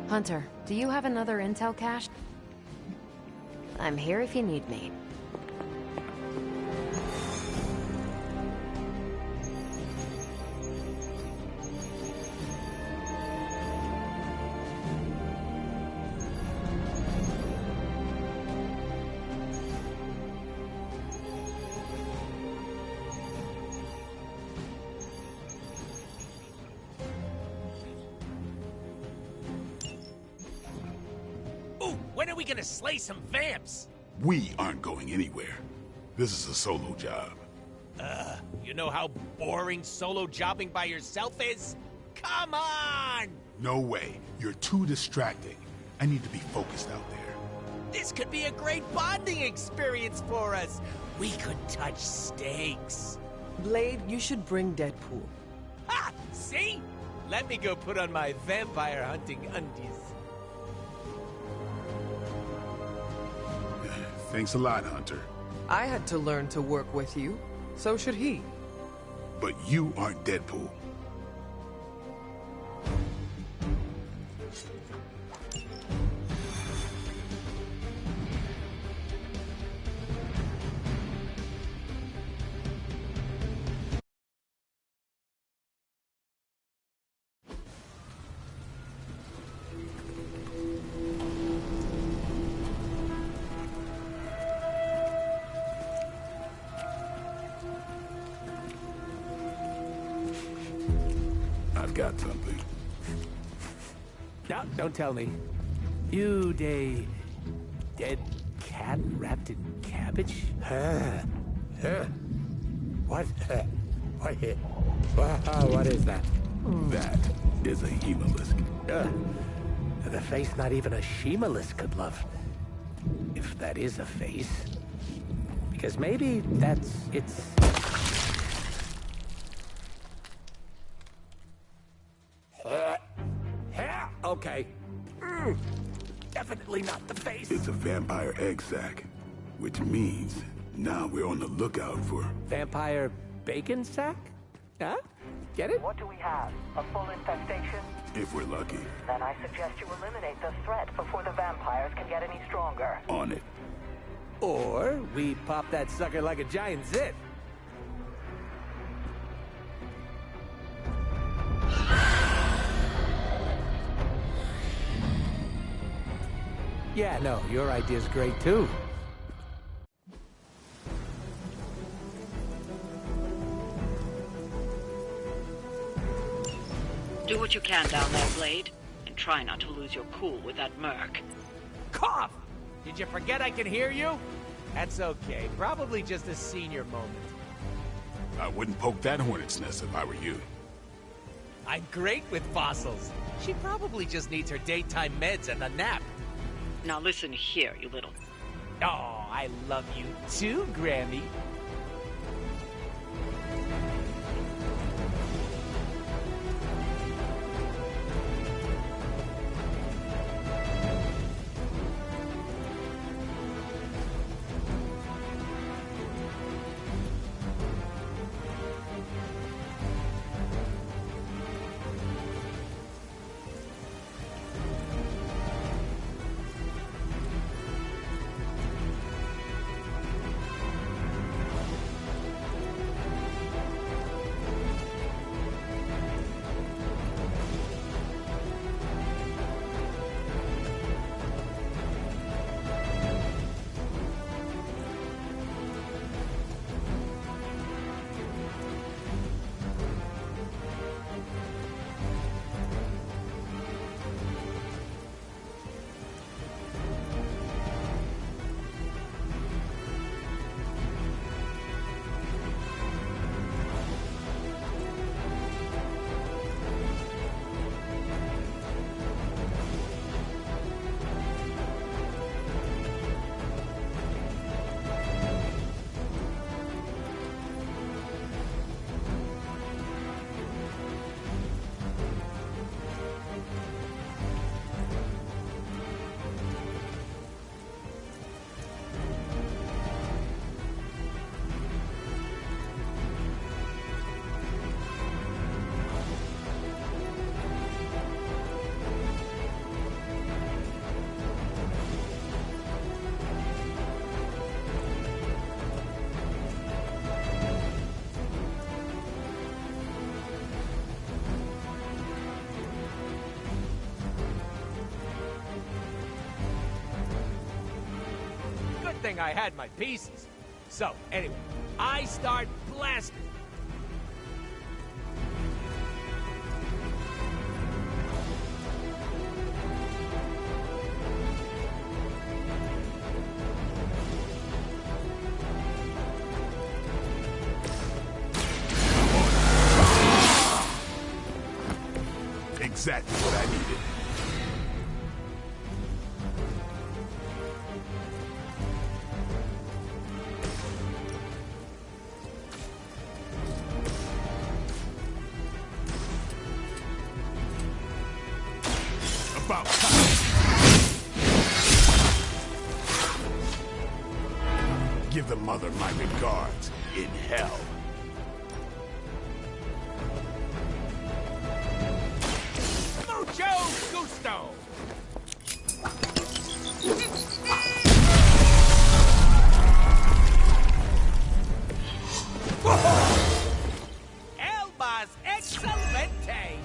Hunter, do you have another intel cache? I'm here if you need me.
When are we gonna slay some vamps?
We aren't going anywhere. This is a solo job.
You know how boring solo jobbing by yourself is? Come on!
No way. You're too distracting. I need to be focused out there.
This could be a great bonding experience for us. We could touch steaks.
Blade, you should bring Deadpool.
Ha! See? Let me go put on my vampire hunting undies.
Thanks a lot, Hunter.
I had to learn to work with you. So should he.
But you aren't Deadpool. I've got something.
No, don't tell me. You dead cat wrapped in cabbage? What? What is that?
That is a Hemalisk.
The face not even a Shemalisk could love. If that is a face. Because maybe it's... Okay. Definitely not the face.
It's a vampire egg sac, which means now we're on the lookout for...
Vampire bacon sack? Huh? Get it?
What do we have? A full infestation?
If we're lucky.
Then I suggest you eliminate the threat before the vampires can get any stronger.
On it.
Or we pop that sucker like a giant zit. Yeah, no, your idea's great too.
Do what you can down there, Blade, and try not to lose your cool with that merc.
Cough! Did you forget I can hear you? That's okay. Probably just a senior moment.
I wouldn't poke that hornet's nest if I were you.
I'm great with fossils. She probably just needs her daytime meds and a nap.
Now listen here, you little...
Oh, I love you too, Grammy. Thing I had my pieces. So, anyway, I start blasting.
Exactly what I needed. About time. Give the mother my regards in hell.
Excelente!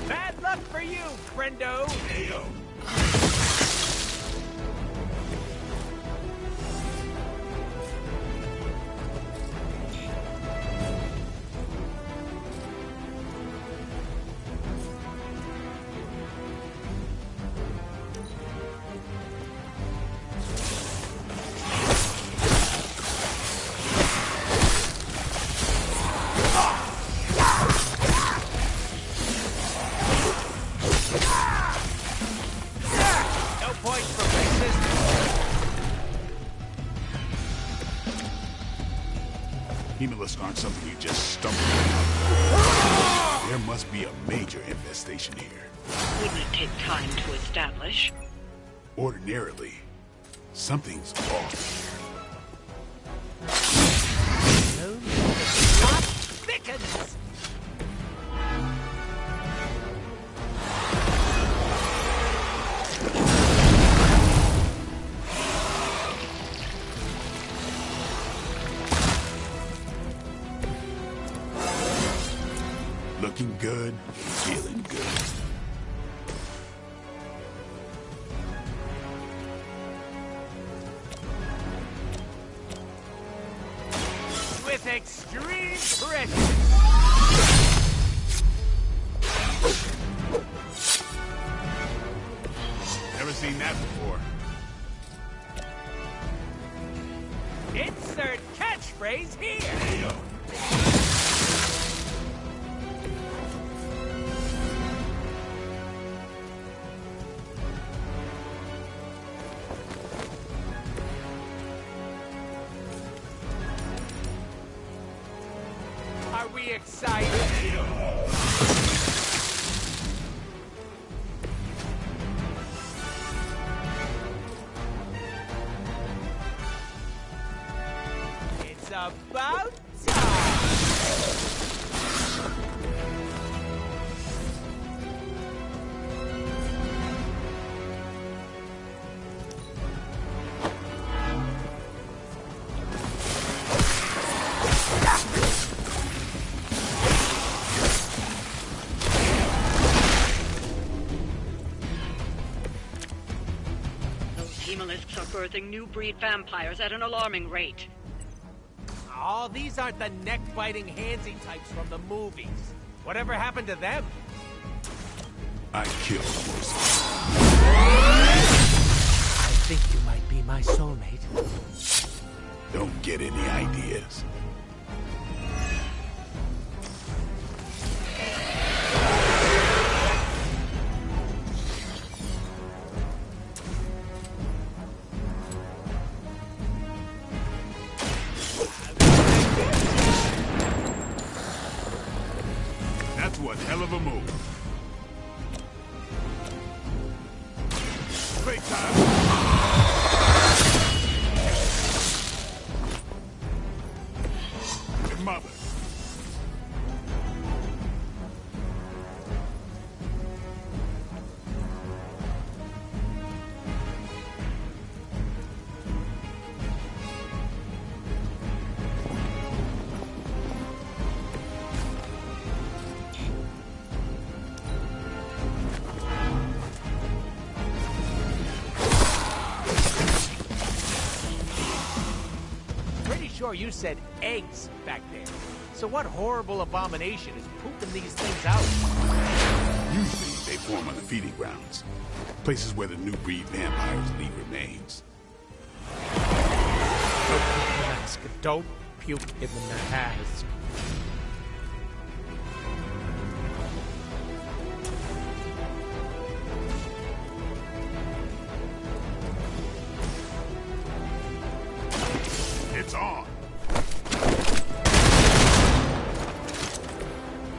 Bad luck for you, friendo!
Heyo! Hemolysts aren't something you just stumble on. There must be a major infestation here.
Wouldn't it take time to establish?
Ordinarily, something's off
Plot thickens!
Looking good, feeling good.
With extreme pressure!
Never seen that before.
Insert catchphrase here!
Heyo!
Are we excited? It's about
Hemolysts are birthing new breed vampires at an alarming rate.
Oh, these aren't the neck-biting handsy types from the movies. Whatever happened to them?
I killed most of
I think you might be my soulmate.
them. Don't get any ideas. That's one hell of a move. Playtime! Mother.
Sure, you said eggs back there. So what horrible abomination is pooping these things out?
Usually they form on the feeding grounds. Places where the new breed vampires leave remains.
Don't puke in the mask. Don't puke in the mask.
It's on.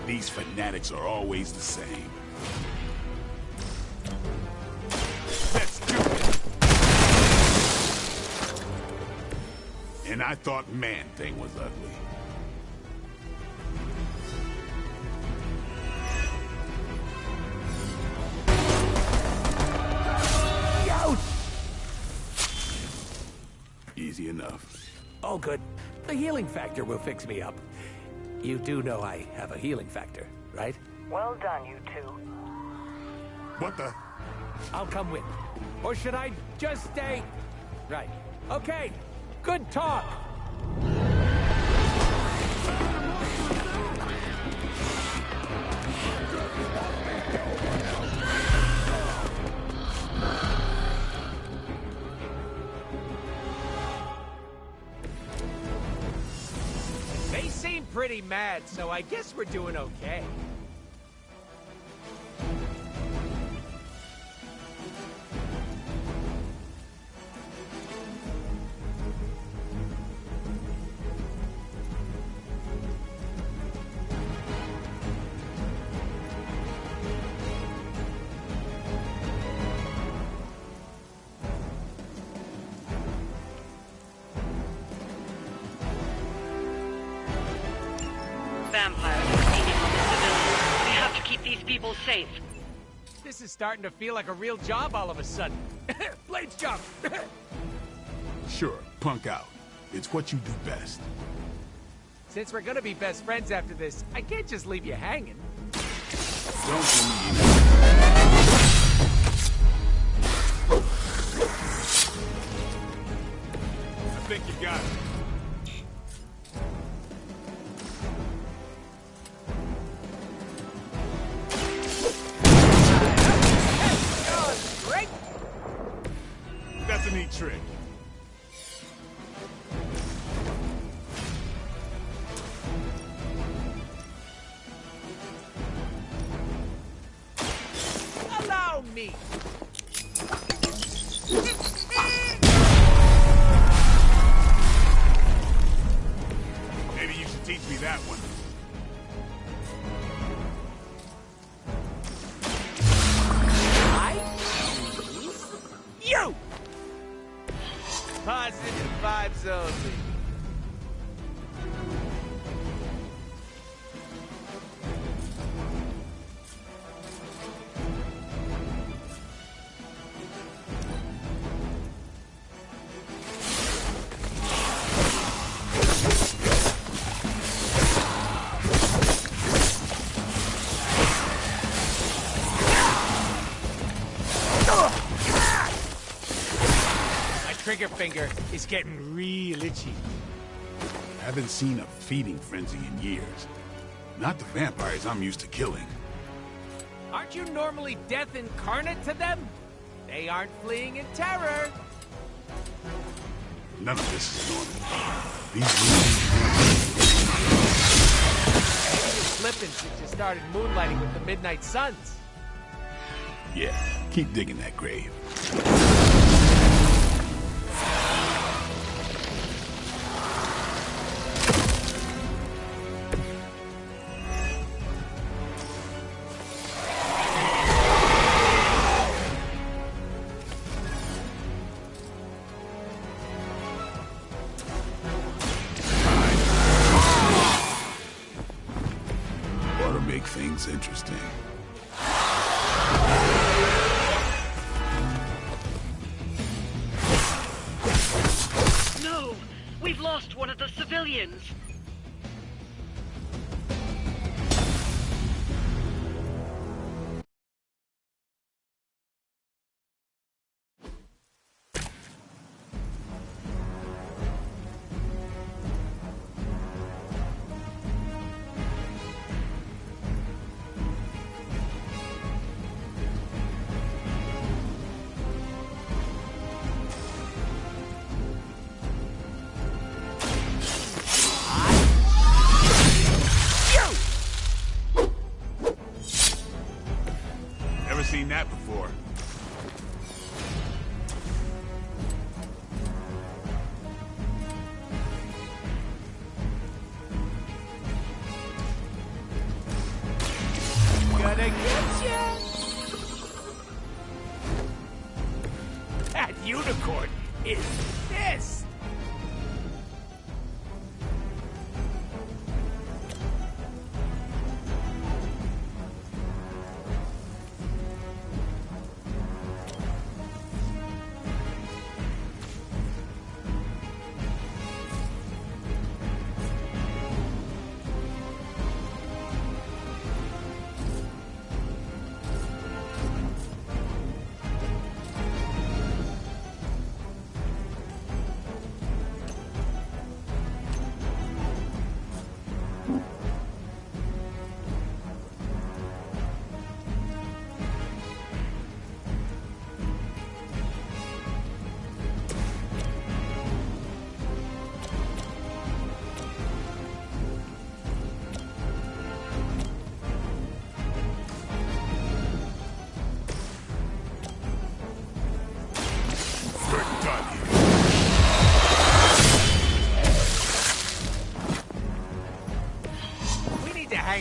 These fanatics are always the same. Let's do it. And I thought Man-Thing was ugly. Easy easy enough.
Oh, good. The healing factor will fix me up. You do know I have a healing factor, right?
Well done, you two.
What the?
I'll come with. Or should I just stay? Right. Okay. Good talk.
They seem pretty mad, so I guess we're doing okay.
Vampires are feeding on the civilians. We have to keep these people safe.
This is starting to feel like a real job all of a sudden. Blades jump!
Sure, punk out. It's what you do best.
Since we're gonna be best friends after this, I can't just leave you hanging.
Don't do me either. I think you got it. That's a neat trick.
Allow me!
Maybe you should teach me that one.
You! Positive vibes only. Trigger finger is getting real itchy.
Haven't seen a feeding frenzy in years. Not the vampires I'm used to killing.
Aren't you normally death incarnate to them? They aren't fleeing in terror.
None of this is normal. These
Maybe you're slipping since you started moonlighting with the Midnight Suns.
Yeah, keep digging that grave. Make things interesting.
No! We've lost one of the civilians!
Seen that before.
Gonna get ya! That unicorn is pissed!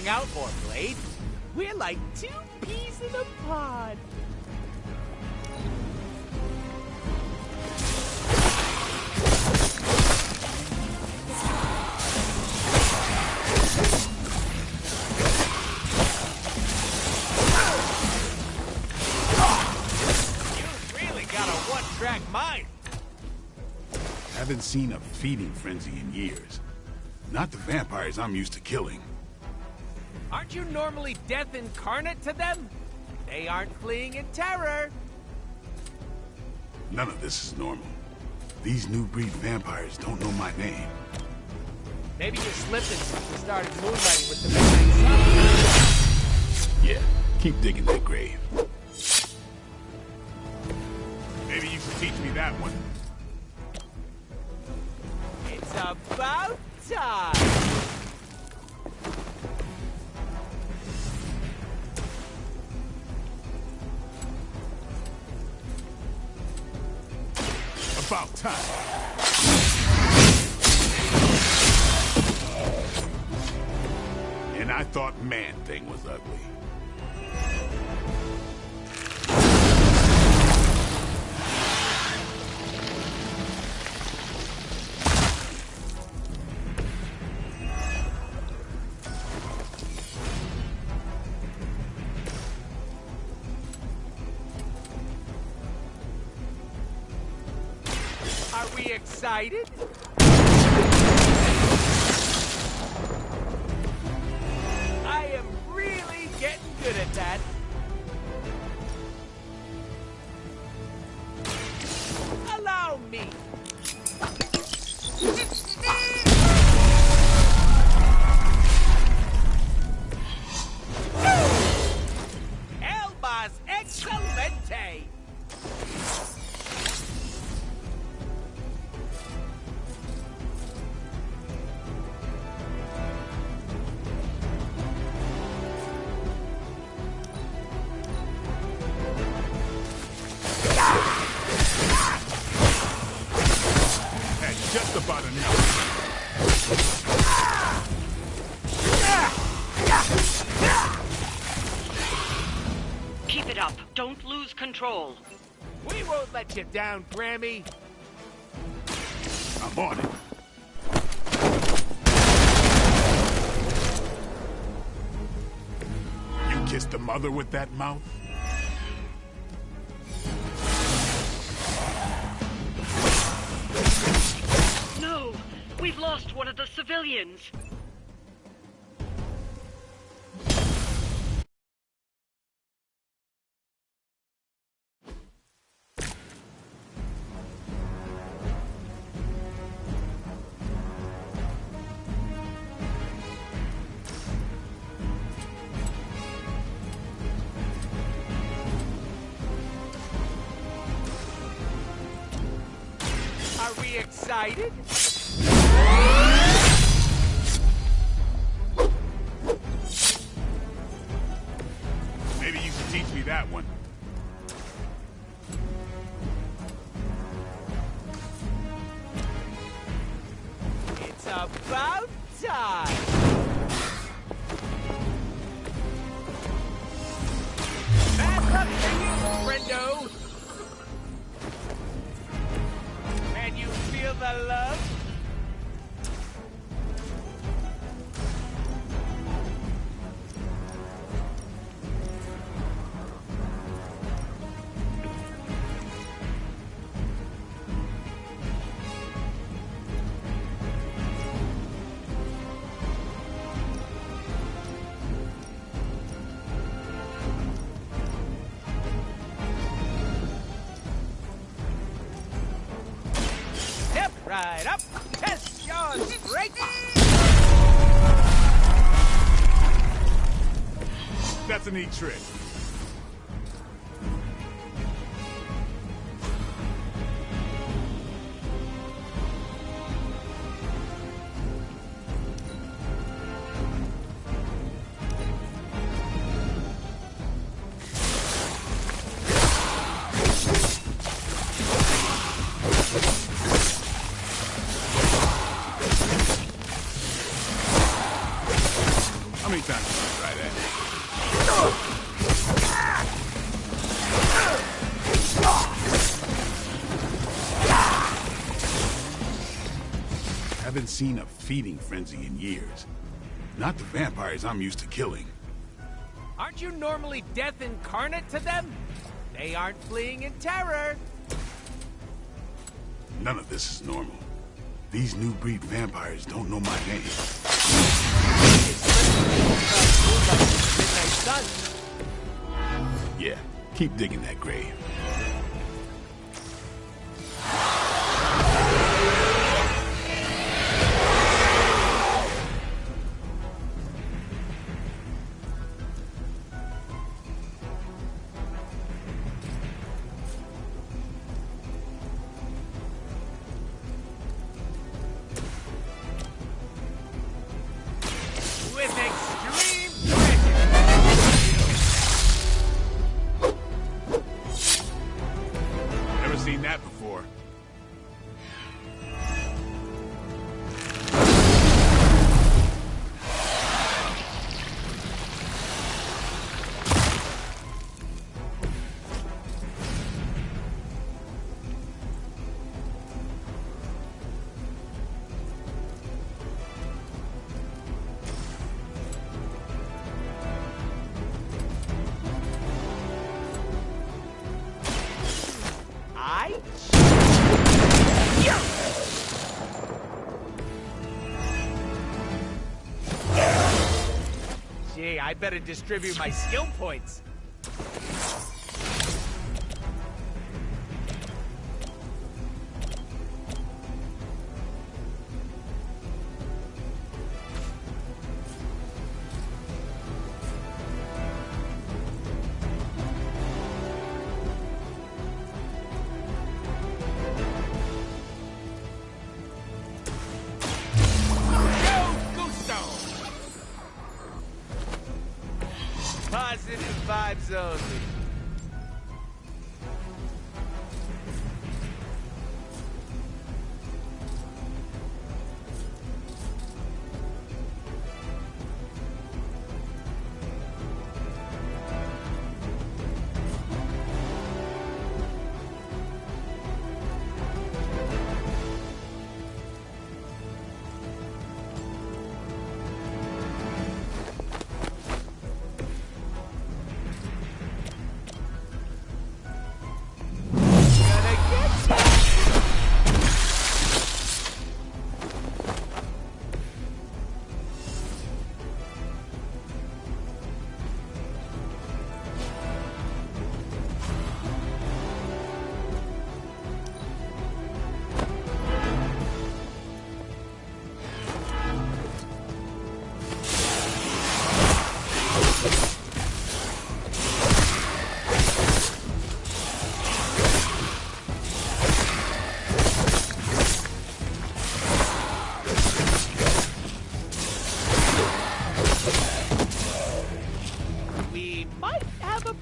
out more, Blade. We're like two peas in a pod. You've really got a one-track mind.
Haven't seen a feeding frenzy in years. Not the vampires I'm used to killing.
Aren't you normally death incarnate to them? They aren't fleeing in terror.
None of this is normal. These new breed vampires don't know my name.
Maybe you slipped it since we started moonlighting with the midnight sun.
Yeah, keep digging that grave. Maybe you can teach me that one.
It's about time.
About time. And I thought Man-Thing was ugly.
Are we excited? I am really getting good at that. Allow me. El más excelente.
Just about enough.
Keep it up. Don't lose control.
We won't let you down, Grammy.
I'm on it. You kissed the mother with that mouth?
No! We've lost one of the civilians!
Are we excited?
Maybe you can teach me that one.
It's about time. Back up to you, friendo. Can you feel the love? Step right up, test your strength.
That's a neat trick. I mean, Time to try that. Haven't seen a feeding frenzy in years. Not the vampires I'm used to killing.
Aren't you normally death incarnate to them? They aren't fleeing in terror.
None of this is normal. These new breed vampires don't know my name. Yeah, keep digging that grave. Seen that before.
Gee, I better distribute my skill points. Positive vibes only.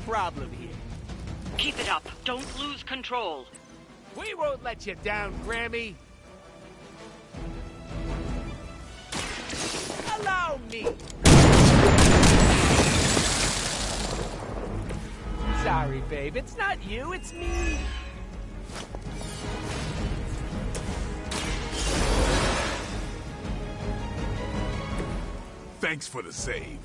Problem here.
Keep it up. Don't lose control.
We won't let you down, Grammy. Allow me. Sorry, babe. It's not you. It's me.
Thanks for the save.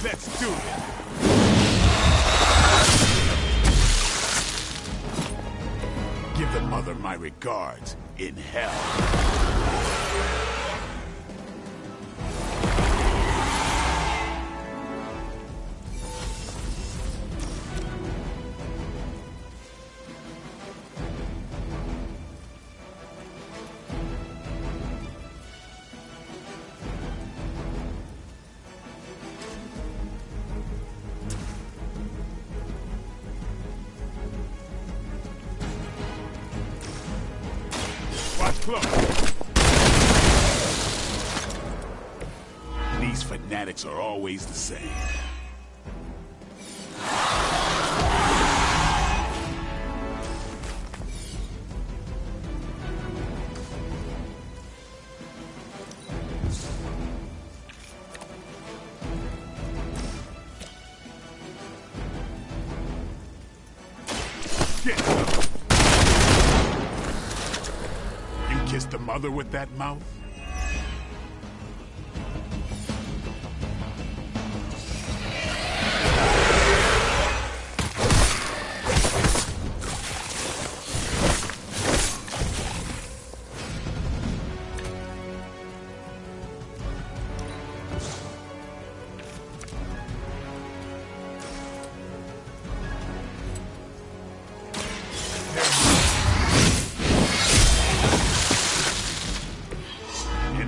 Let's do it! Give the mother my regards in hell. close. These fanatics are always the same. You kissed the mother with that mouth?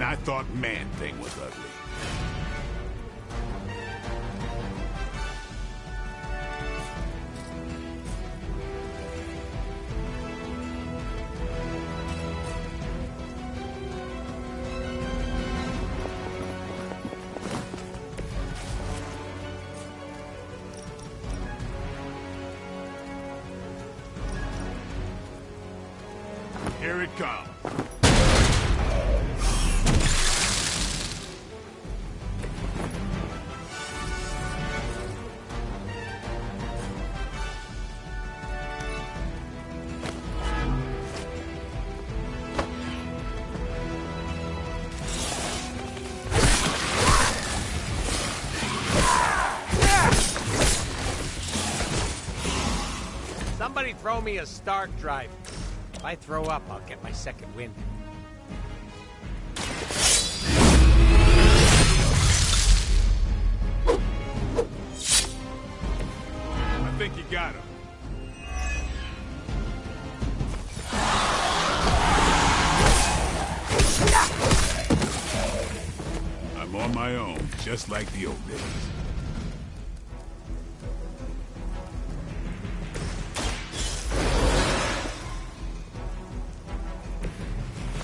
I thought Man-Thing was ugly. Here it comes.
Somebody throw me a Stark drive. If I throw up, I'll get my second wind.
I think you got him. I'm on my own, just like the old days.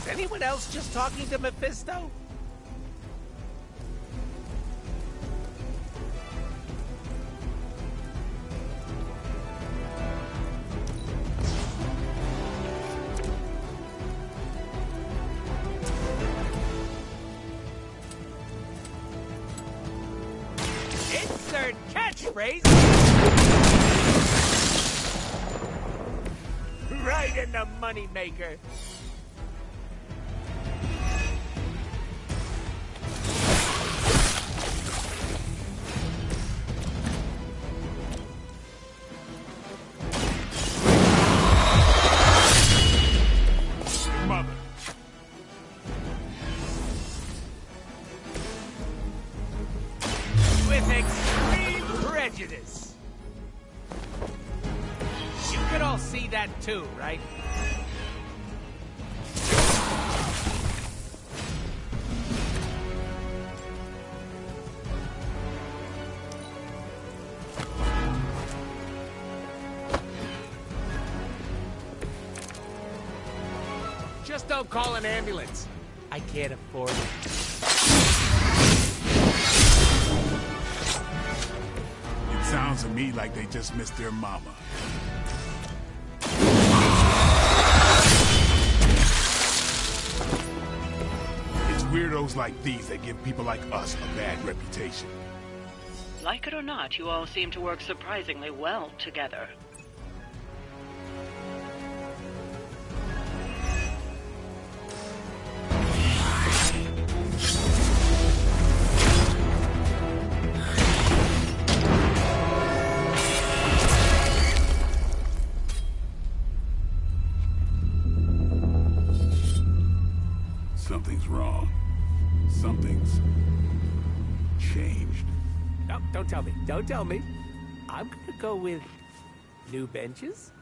Anyone else just talking to Mephisto? Insert catchphrase! Right in the moneymaker. With extreme prejudice. You could all see that too, right? Just don't call an ambulance. I can't afford it.
Sounds to me like they just missed their mama. It's weirdos like these that give people like us a bad reputation.
Like it or not, you all seem to work surprisingly well together.
Something's wrong. Something's changed.
No, don't tell me. Don't tell me. I'm gonna go with new benches.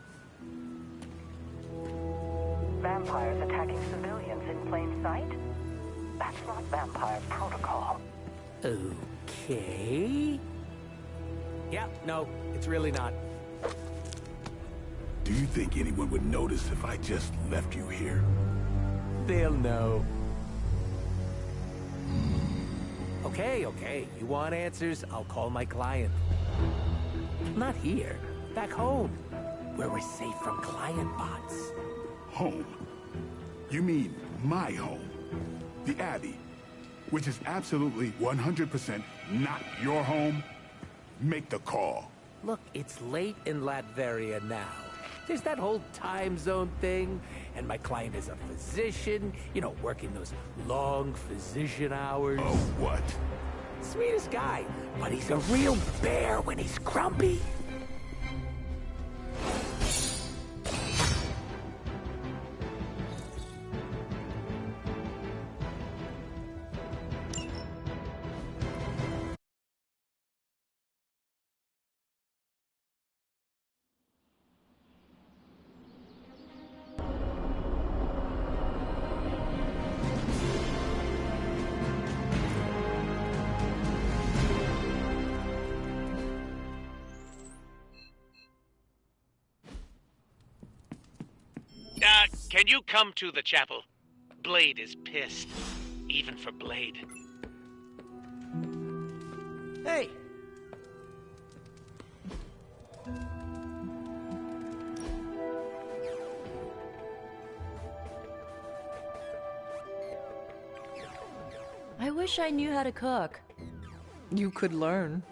Vampires attacking civilians in plain sight? That's not vampire protocol.
Okay. Yeah, no, it's really not.
Do you think anyone would notice if I just left you here?
They'll know. Okay, okay. You want answers? I'll call my client. Not here. Back home. Where we're safe from client bots.
Home? You mean my home? The Abbey, which is absolutely 100% not your home? Make the call.
Look, it's late in Latveria now. There's that whole time zone thing, and my client is a physician, you know, working those long physician hours.
Oh, what?
Sweetest guy, but he's a real bear when he's grumpy.
Can you come to the chapel? Blade is pissed. Even for Blade.
Hey!
I wish I knew how to cook.
You could learn.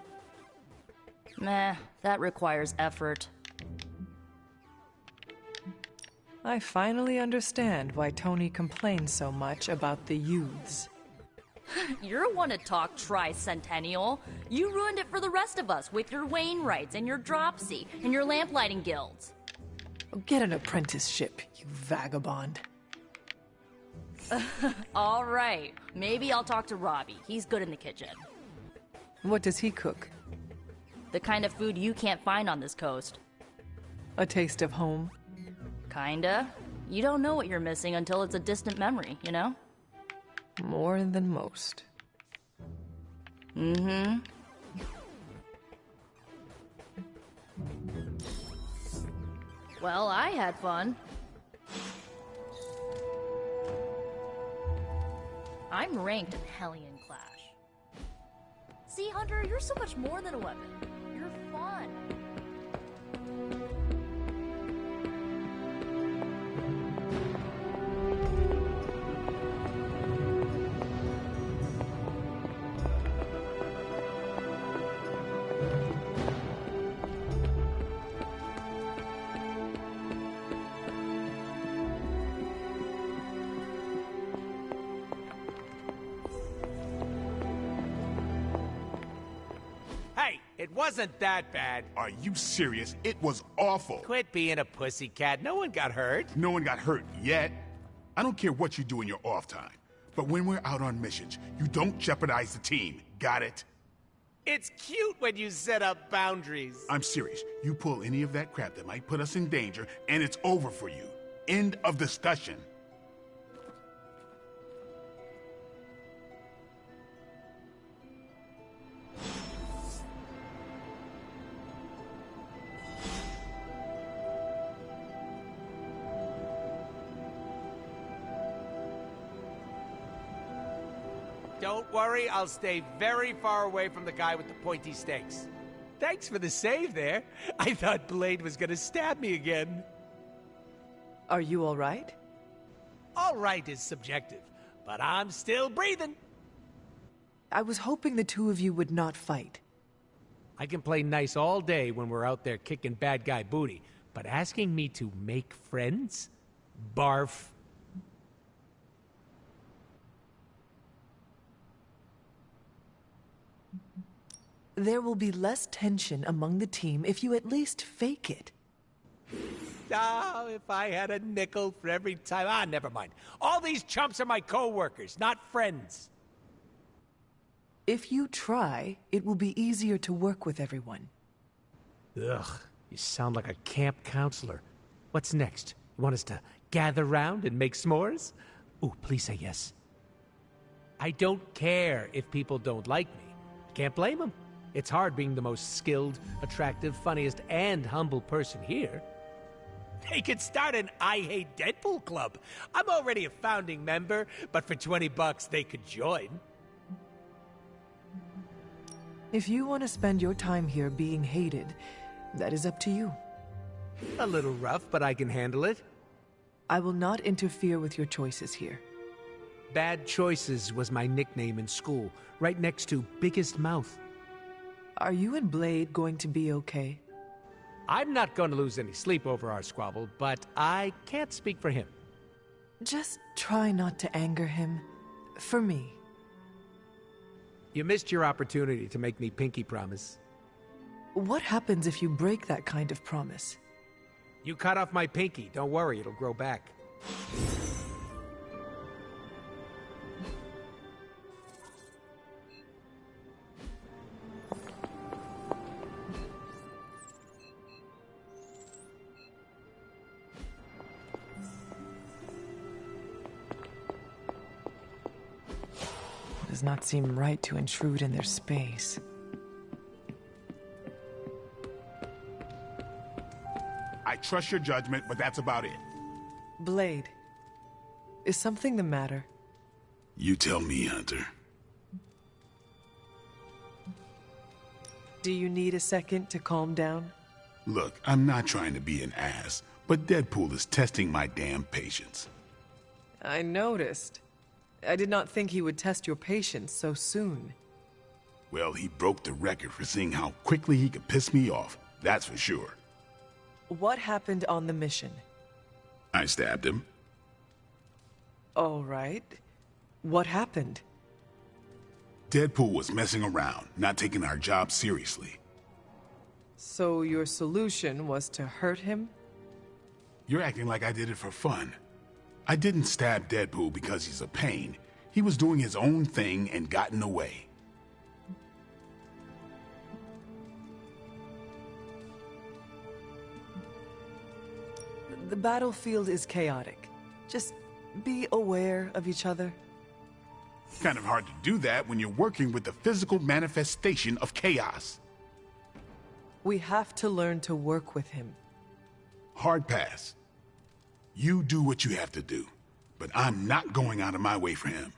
Meh, that requires effort.
I finally understand why Tony complains so much about the youths.
You're one to talk tricentennial. You ruined it for the rest of us with your Wainwrights and your Dropsy and your lamplighting guilds.
Get an apprenticeship, you vagabond.
All right, maybe I'll talk to Robbie. He's good in the kitchen.
What does he cook?
The kind of food you can't find on this coast.
A taste of home?
Kinda. You don't know what you're missing until it's a distant memory, you know?
More than most.
Mm-hmm. Well, I had fun. I'm ranked in Hellion Clash. See, Hunter, you're so much more than a weapon. You're fun.
It wasn't that bad.
Are you serious? It was awful.
Quit being a pussycat. No one got hurt.
No one got hurt yet. I don't care what you do in your off time. But when we're out on missions, you don't jeopardize the team. Got it?
It's cute when you set up boundaries.
I'm serious. You pull any of that crap that might put us in danger, and it's over for you. End of discussion.
Don't worry, I'll stay very far away from the guy with the pointy stakes. Thanks for the save there. I thought Blade was gonna stab me again.
Are you all right?
All right is subjective, but I'm still breathing.
I was hoping the two of you would not fight.
I can play nice all day when we're out there kicking bad guy booty, but asking me to make friends? Barf.
There will be less tension among the team if you at least fake it.
Oh, if I had a nickel for every time... Ah, never mind. All these chumps are my co-workers, not friends.
If you try, it will be easier to work with everyone.
Ugh, you sound like a camp counselor. What's next? You want us to gather round and make s'mores? Ooh, please say yes. I don't care if people don't like me. Can't blame them. It's hard being the most skilled, attractive, funniest, and humble person here. They could start an I Hate Deadpool club. I'm already a founding member, but for $20 they could join.
If you want to spend your time here being hated, that is up to you.
A little rough, but I can handle it.
I will not interfere with your choices here.
Bad Choices was my nickname in school, right next to Biggest Mouth.
Are you and Blade going to be okay?
I'm not going to lose any sleep over our squabble, but I can't speak for him.
Just try not to anger him. For me.
You missed your opportunity to make me pinky promise.
What happens if you break that kind of promise?
You cut off my pinky. Don't worry, it'll grow back.
It does not seem right to intrude in their space.
I trust your judgment, but that's about it.
Blade, is something the matter?
You tell me, Hunter.
Do you need a second to calm down?
Look, I'm not trying to be an ass, but Deadpool is testing my damn patience.
I noticed. I did not think he would test your patience so soon.
Well, he broke the record for seeing how quickly he could piss me off, that's for sure.
What happened on the mission?
I stabbed him.
All right. What happened?
Deadpool was messing around, not taking our job seriously.
So your solution was to hurt him?
You're acting like I did it for fun. I didn't stab Deadpool because he's a pain. He was doing his own thing and got in the way.
The battlefield is chaotic. Just be aware of each other.
Kind of hard to do that when you're working with the physical manifestation of chaos.
We have to learn to work with him.
Hard pass. You do what you have to do, but I'm not going out of my way for him.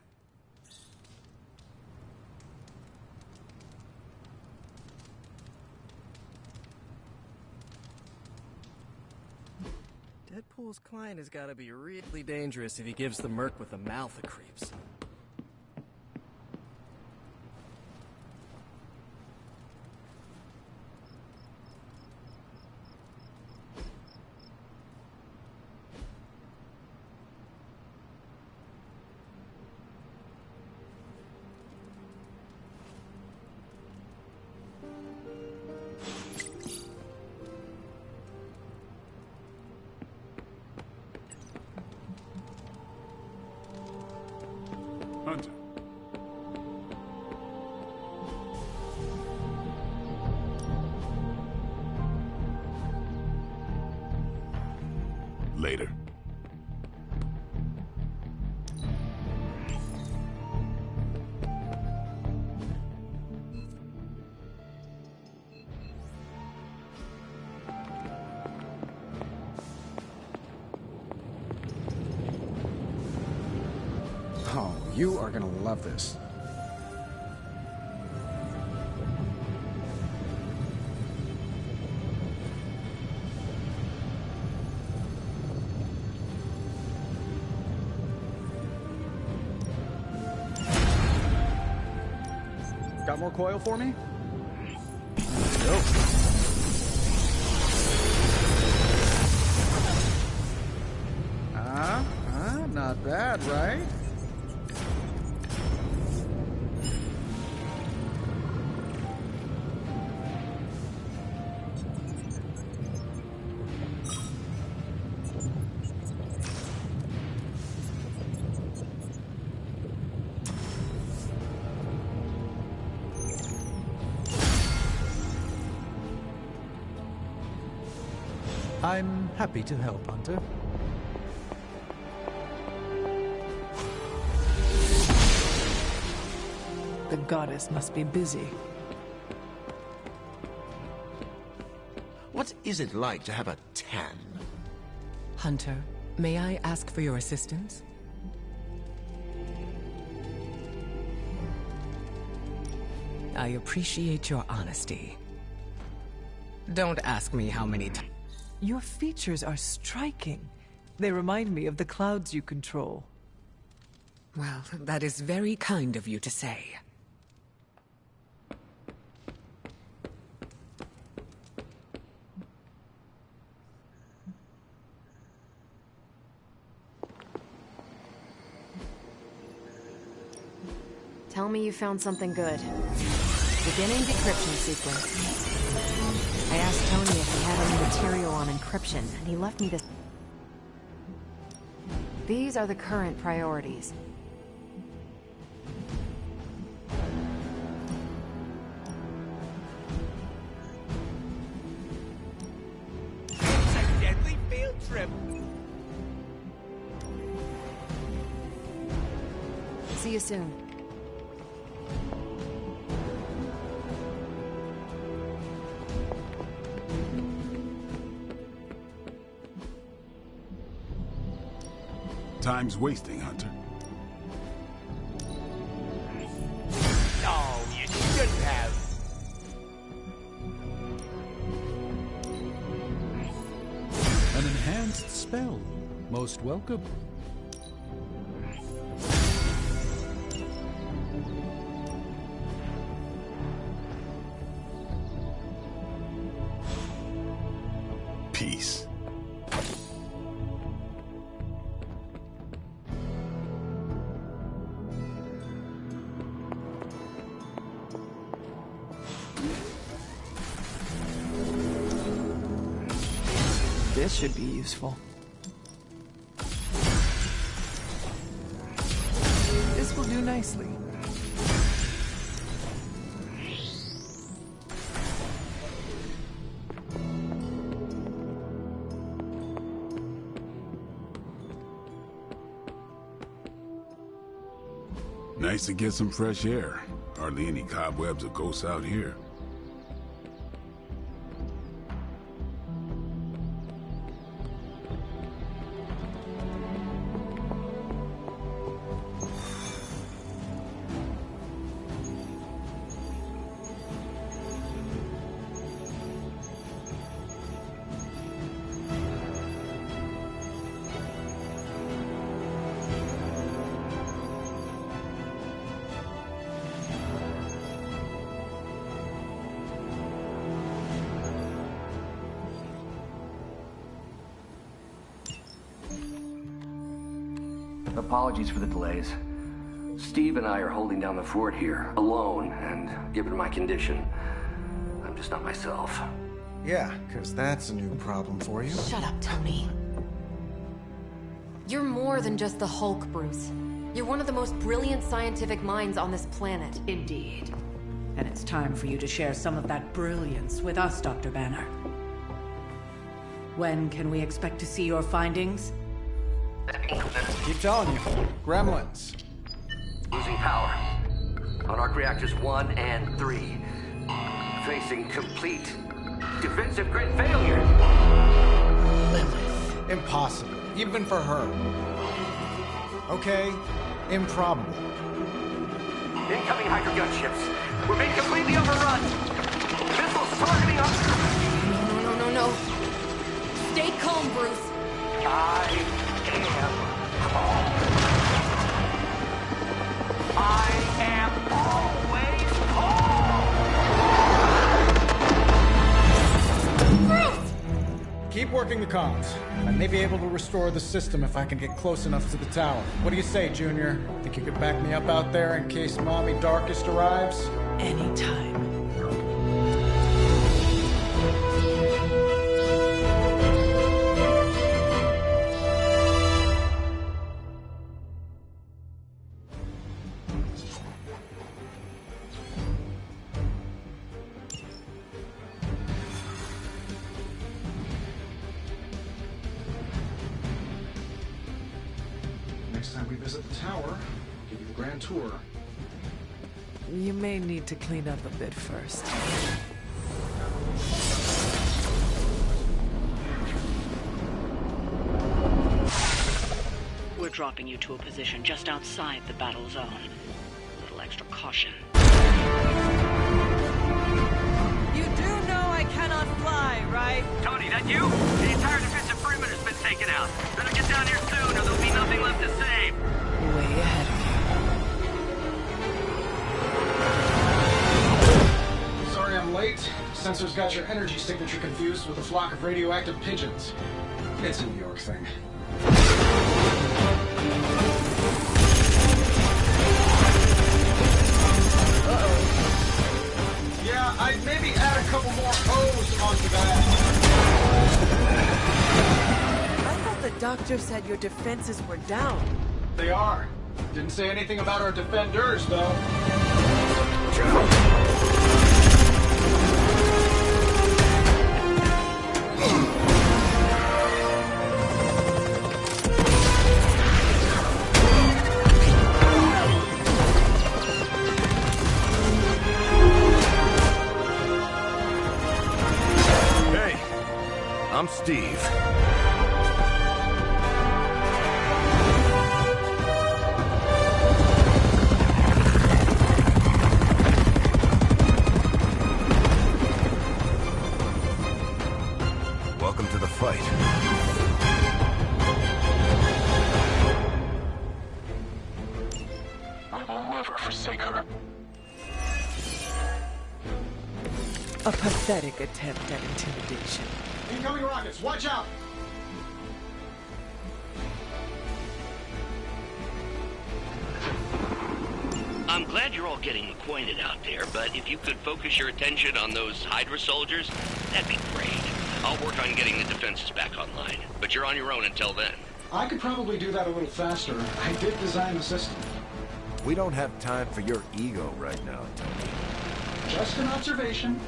Deadpool's client has got to be really dangerous if he gives the merc with the mouth the creeps.
Hunter. Later.
Oh, you are gonna love this. Got more coil for me? Go. Not bad, right?
I'm happy to help, Hunter.
The goddess must be busy.
What is it like to have a tan?
Hunter, may I ask for your assistance? I appreciate your honesty. Don't ask me how many times.
Your features are striking. They remind me of the clouds you control.
Well, that is very kind of you to say.
Tell me you found something good. Beginning decryption sequence. I asked Tony if he had any material on encryption, and he left me this. These are the current priorities.
It's a deadly field trip.
See you soon.
Time's wasting, Hunter.
No, you shouldn't have.
An enhanced spell. Most welcome.
Peace.
This should be useful. This will do nicely.
Nice to get some fresh air. Hardly any cobwebs or ghosts out here.
Apologies for the delays. Steve and I are holding down the fort here, alone, and given my condition, I'm just not myself.
Yeah, because that's a new problem for you.
Shut up, Tony. You're more than just the Hulk, Bruce. You're one of the most brilliant scientific minds on this planet.
Indeed. And it's time for you to share some of that brilliance with us, Dr. Banner. When can we expect to see your findings?
Keep telling you. Gremlins.
Losing power. On arc reactors 1 and 3. Facing complete defensive grid failure.
Impossible. Even for her. Okay, improbable.
Incoming Hydra gunships. We're being completely overrun. Missiles targeting us.
No. Stay calm, Bruce.
I am always
home! Keep working the comms. I may be able to restore the system if I can get close enough to the tower. What do you say, Junior? Think you could back me up out there in case Mommy Darkest arrives?
Anytime.
Next time we visit the tower, I'll give you the grand tour.
You may need to clean up a bit first.
dropping you to a position just outside the battle zone. A little extra caution.
You do know I cannot fly, right?
Tony, that you? The entire defensive perimeter's been taken out. Better get down here soon or there'll be nothing left to save.
Way ahead of
Sorry I'm late. Sensor's got your energy signature confused with a flock of radioactive pigeons. It's a New York thing. Uh-oh. Yeah, I'd maybe add a couple more O's onto that.
I thought the doctor said your defenses were down.
They are. Didn't say anything about our defenders, though.
Hey, I'm Steve. Welcome to the fight.
I will never forsake her.
A pathetic attempt at intimidation.
Incoming rockets, watch out!
I'm glad you're all getting acquainted out there, but if you could focus your attention on those Hydra soldiers, that'd be great. I'll work on getting the defenses back online, but you're on your own until then.
I could probably do that a little faster. I did design the system.
We don't have time for your ego right now, Tony.
Just an observation.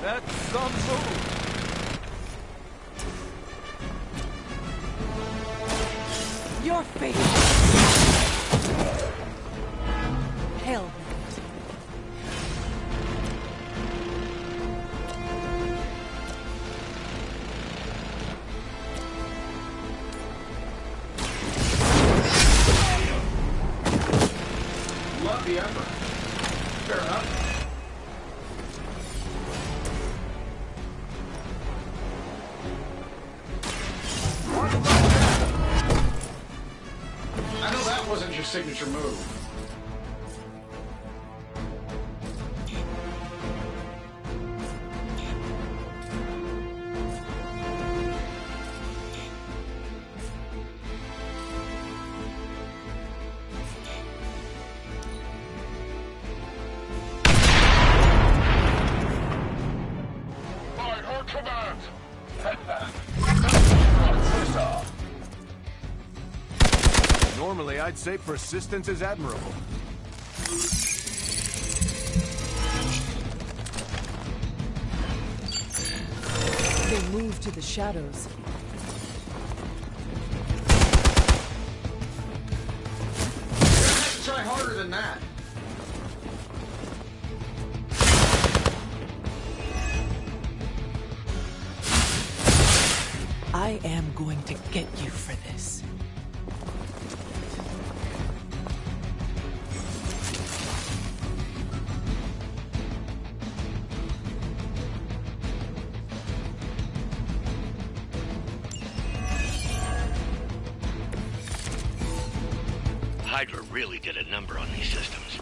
That's some move.
Your fate. Hell.
Love the effort. Fair enough. I know that wasn't your signature move.
By her command!
Normally, I'd say persistence is admirable.
They move to the shadows.
Try harder than that.
I am going to get you for this.
Hydra really did a number on these systems.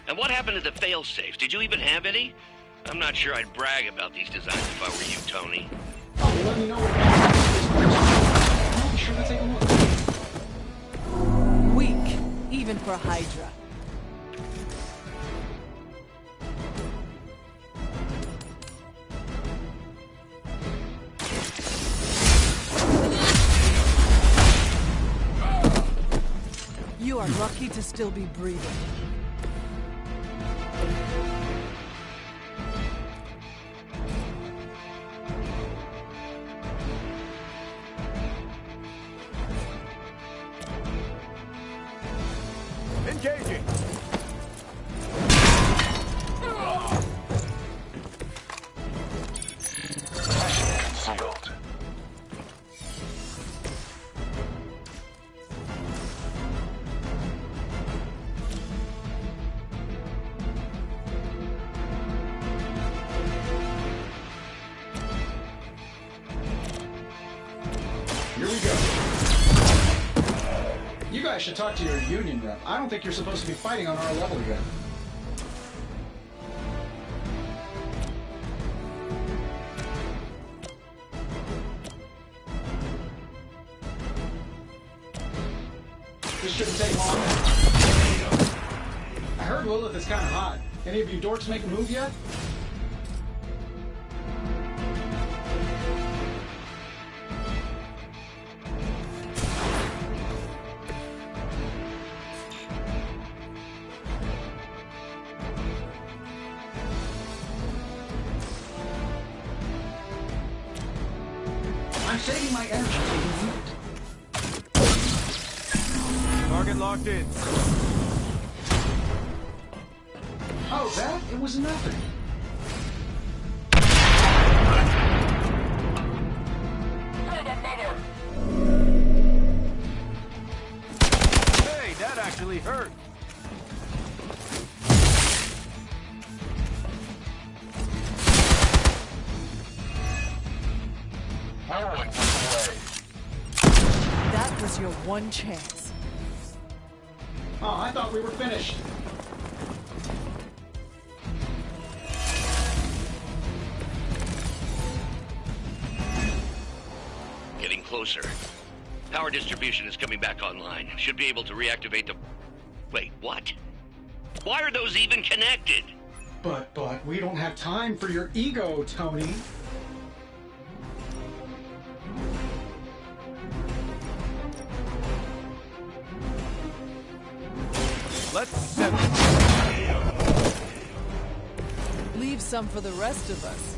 And what happened to the fail-safes? Did you even have any? I'm not sure I'd brag about these designs if I were you, Tony.
Oh, let me know what I'll be sure to take a look.
Weak, even for Hydra. You are lucky to still be breathing.
I should talk to your union rep. I don't think you're supposed to be fighting on our level yet. This shouldn't take long. I heard Lilith is kind of hot. Any of you dorks make a move yet? I'm saving my energy till you need it.
Target locked in.
Oh, that? It was nothing.
Hey, that actually hurt.
That was your one chance.
Oh, I thought we were finished.
Getting closer. Power distribution is coming back online. Should be able to reactivate the... Wait, what? Why are those even connected?
But, we don't have time for your ego, Tony.
Let's settle.
Leave some for the rest of us.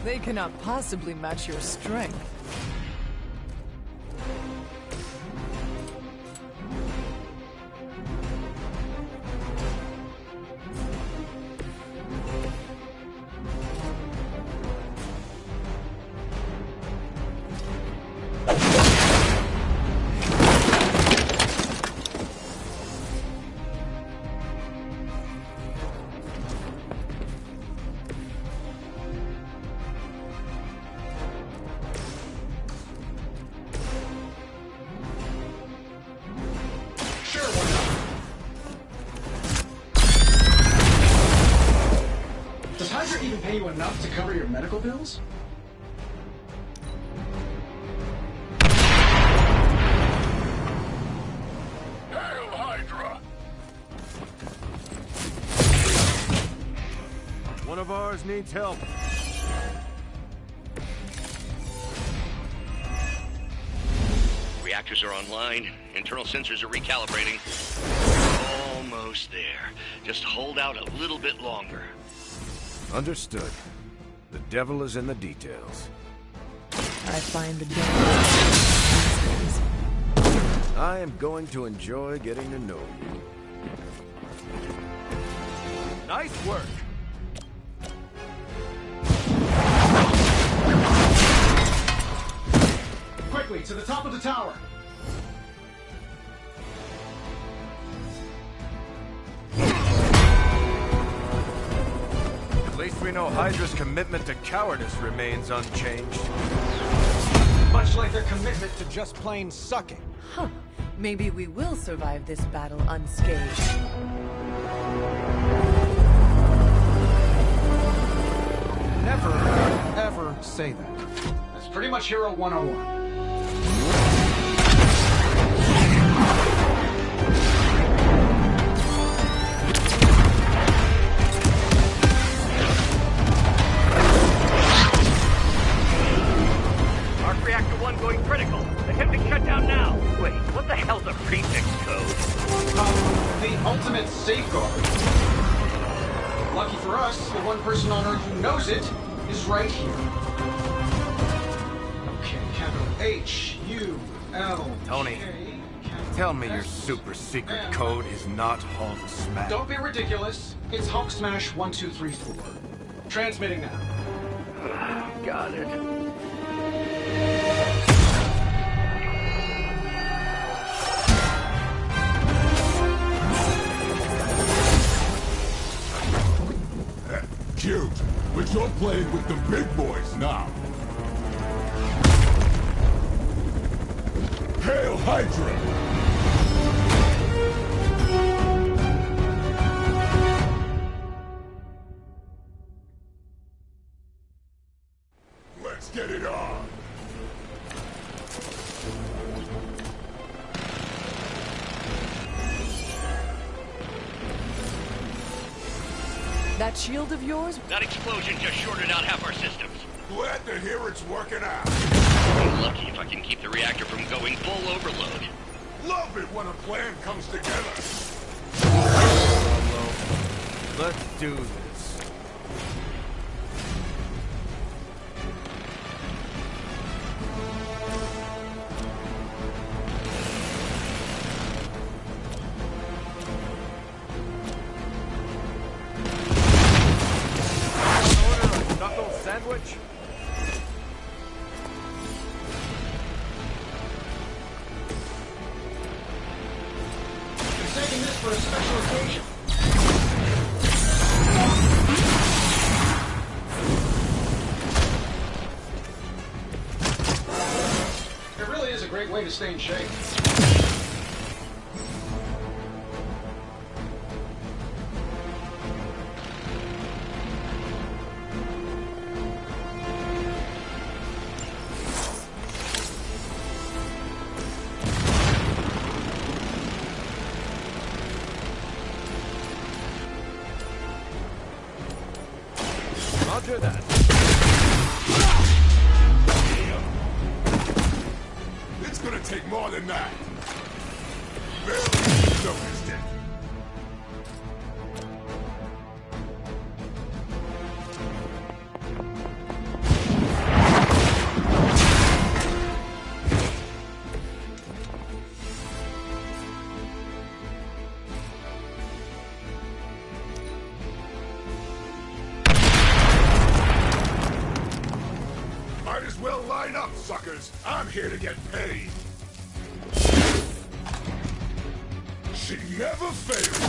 They cannot possibly match your strength.
Does Hydra even pay you enough to cover your medical bills?
Hail Hydra!
One of ours needs help.
Reactors are online. Internal sensors are recalibrating. Almost there. Just hold out a little bit longer.
Understood. The devil is in the details.
I find the devil.
I am going to enjoy getting to know you.
Nice work.
Quickly, to the top of the tower.
At least we know Hydra's commitment to cowardice remains unchanged.
Much like their commitment to just plain sucking.
Huh. Maybe we will survive this battle unscathed.
Never, ever say that. That's pretty much Hero 101.
Arc Reactor 1 going critical. Attempting shutdown now. Wait, what the hell's a prefix code?
The ultimate safeguard. Lucky for us, the one person on Earth who knows it is right here. Okay, capital H-U-L.
Tony, tell me your super secret code is not Hulk Smash.
Don't be ridiculous. It's Hulk Smash 1234. Transmitting now.
Got it.
cute, but you're playing with the big boys now. Hail Hydra! Let's get it on!
That shield of yours?
That explosion just shorted out half our systems.
Glad to hear it's working out.
I'm lucky if I can keep the reactor from going full overload.
Love it when a plan comes together.
Let's do this. Sandwich?
You're saving this for a special occasion. It really is a great way to stay in shape.
Roger that.
It's gonna take more than that. Barely noticed it. Might as well line up, suckers. I'm here to get paid. She never fails.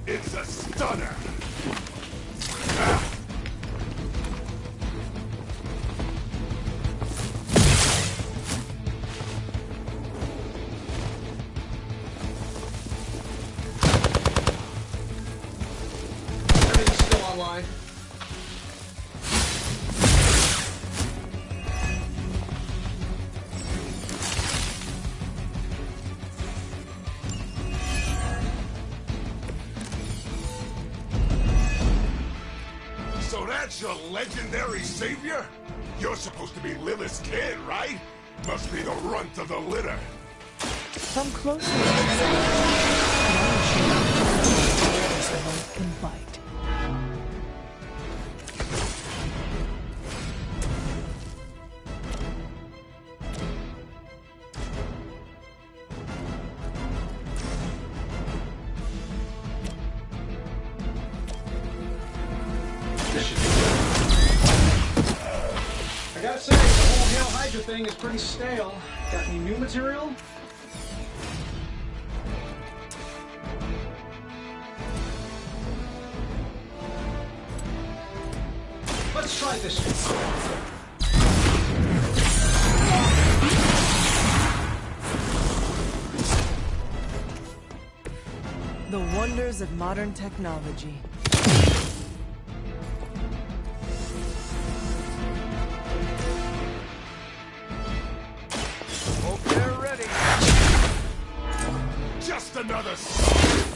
It's a stunner. Ah.
Everything's still online.
So that's your legendary savior? You're supposed to be Lilith's kid, right? Must be the runt of the litter.
Come closer. Can bite.
I gotta say, the whole Hail Hydra thing is pretty stale. Got any new material? Let's try this one.
The wonders of modern technology.
Hope they're ready.
Just another song.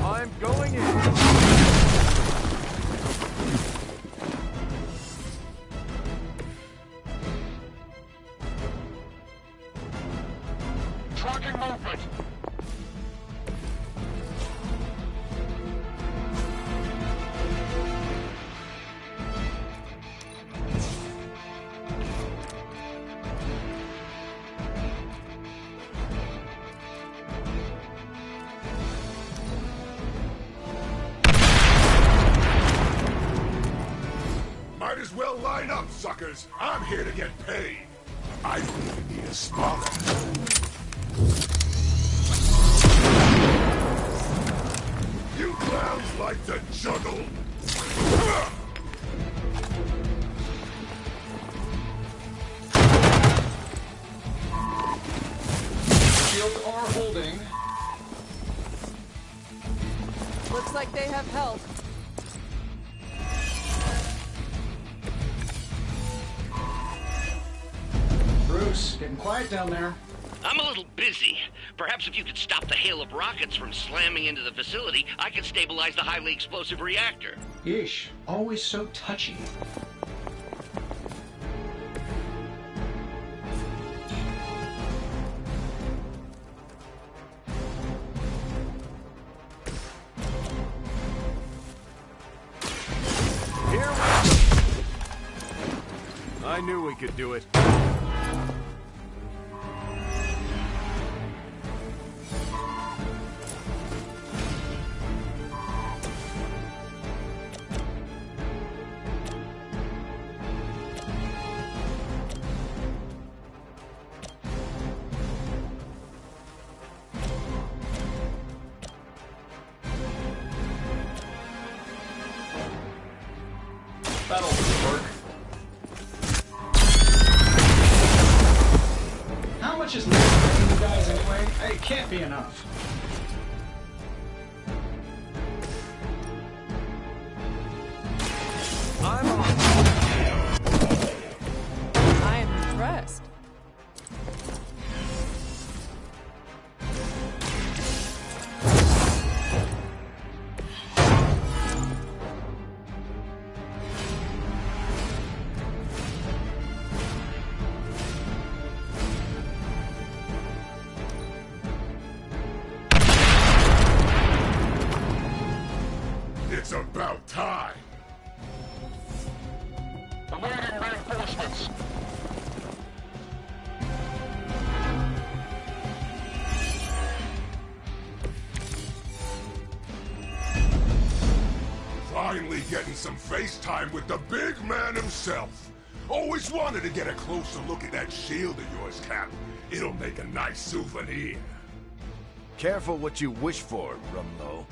I'm going in.
Tracking movement.
Might as well line up, suckers. I'm here to get paid. I don't even need a spotter. You clowns like to juggle.
Shields are holding.
Looks like they have help.
Bruce, getting quiet down there.
I'm a little busy. Perhaps if you could stop the hail of rockets from slamming into the facility, I could stabilize the highly explosive reactor.
Yeesh, always so touchy.
Here we go. I knew we could do it.
That'll work. How much is left for you guys anyway? It can't be enough.
I am impressed.
It's about time.
Awaiting reinforcements.
Finally getting some FaceTime with the big man himself. Always wanted to get a closer look at that shield of yours, Cap. It'll make a nice souvenir.
Careful what you wish for, Rumlow.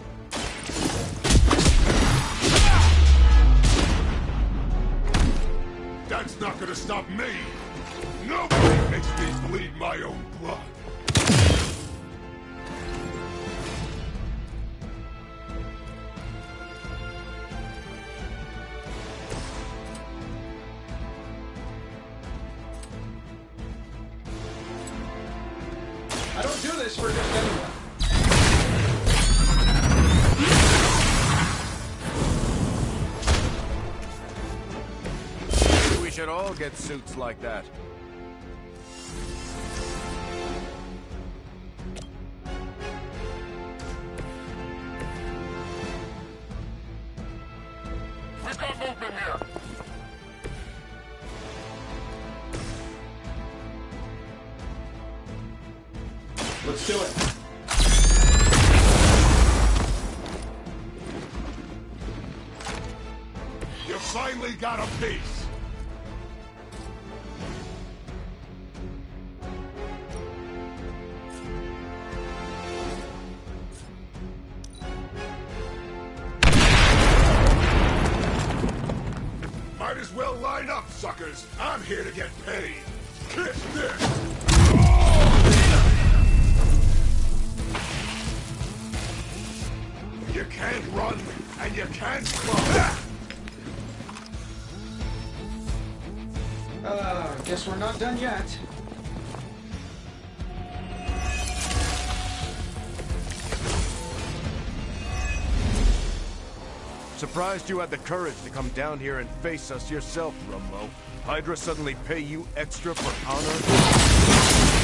That's not gonna stop me. Nobody makes me bleed my own blood.
I don't do this for just anyone.
Maybe we should all get suits like that.
We've got movement here.
Let's do it.
You finally got a piece. Might as well line up, suckers. I'm here to get paid. Kiss this. You can't run, and you can't climb.
Guess we're not done yet.
Surprised you had the courage to come down here and face us yourself, Rumlow. Hydra suddenly pay you extra for honor?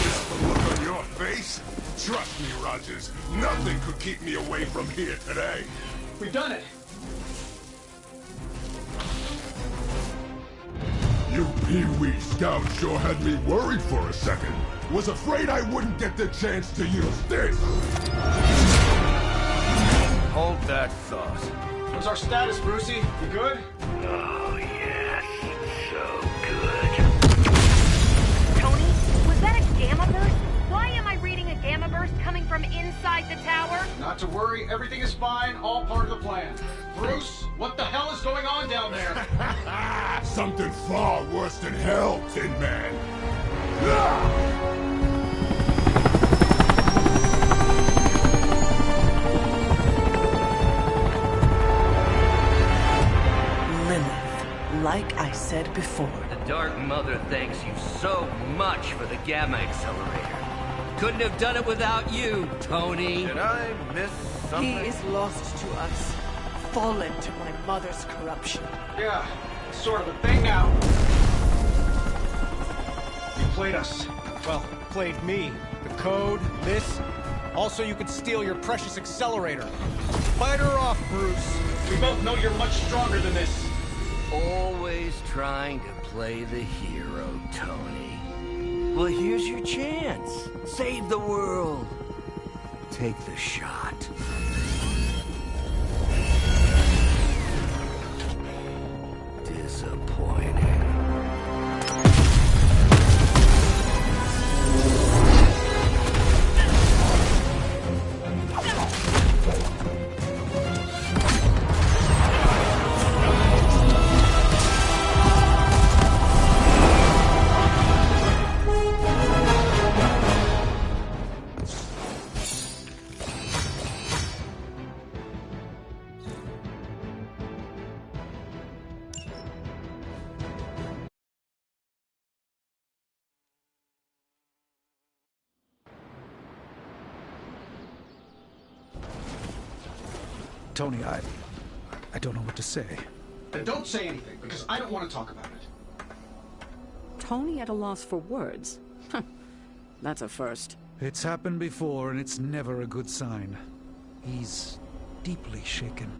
Just the look on your face? Trust me, Rogers. Nothing could keep me away from here today.
We've done it.
You Pee-wee Scouts sure had me worried for a second. Was afraid I wouldn't get the chance to use this.
Hold that thought.
What's our status, Brucey? You good?
Oh, yes. So good.
Tony,
everything is fine, all part of the plan. Bruce, what the hell is going on down there?
Something far worse than hell, Tin Man.
Lilith, like I said before.
The Dark Mother thanks you so much for the Gamma Accelerator. Couldn't have done it without you, Tony.
Did I miss something?
He is lost to us, fallen to my mother's corruption.
Yeah, sort of a thing now. You played us. Well, played me. The code, this. Also, you could steal your precious accelerator. Fight her off, Bruce. We both know you're much stronger than this.
Always trying to play the hero, Tony. Well, here's your chance. Save the world. Take the shot. Disappointing.
Tony, I don't know what to say.
Then don't say anything, because I don't want to talk about it.
Tony at a loss for words? That's a first.
It's happened before, and it's never a good sign. He's deeply shaken.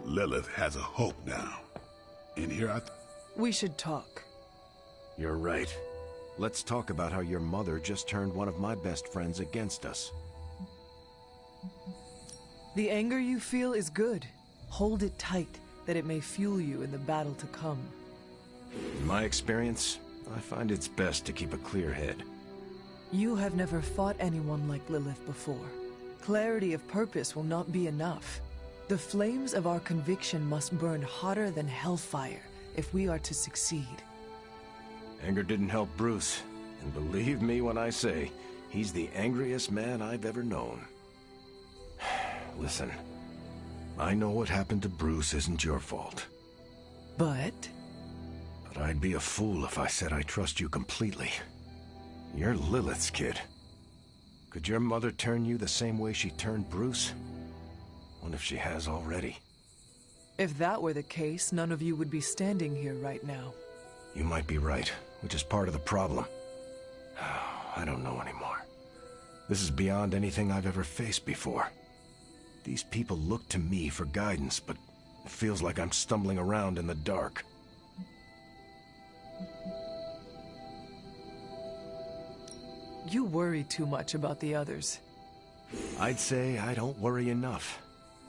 Lilith has a hope now. And here
We should talk.
You're right. Let's talk about how your mother just turned one of my best friends against us.
The anger you feel is good. Hold it tight, that it may fuel you in the battle to come.
In my experience, I find it's best to keep a clear head.
You have never fought anyone like Lilith before. Clarity of purpose will not be enough. The flames of our conviction must burn hotter than hellfire if we are to succeed.
Anger didn't help Bruce, and believe me when I say, he's the angriest man I've ever known. Listen, I know what happened to Bruce isn't your fault.
But
I'd be a fool if I said I trust you completely. You're Lilith's kid. Could your mother turn you the same way she turned Bruce? What if she has already?
if that were the case, none of you would be standing here right now.
You might be right, which is part of the problem. I don't know anymore. This is beyond anything I've ever faced before. These people look to me for guidance, but it feels like I'm stumbling around in the dark.
You worry too much about the others.
I'd say I don't worry enough.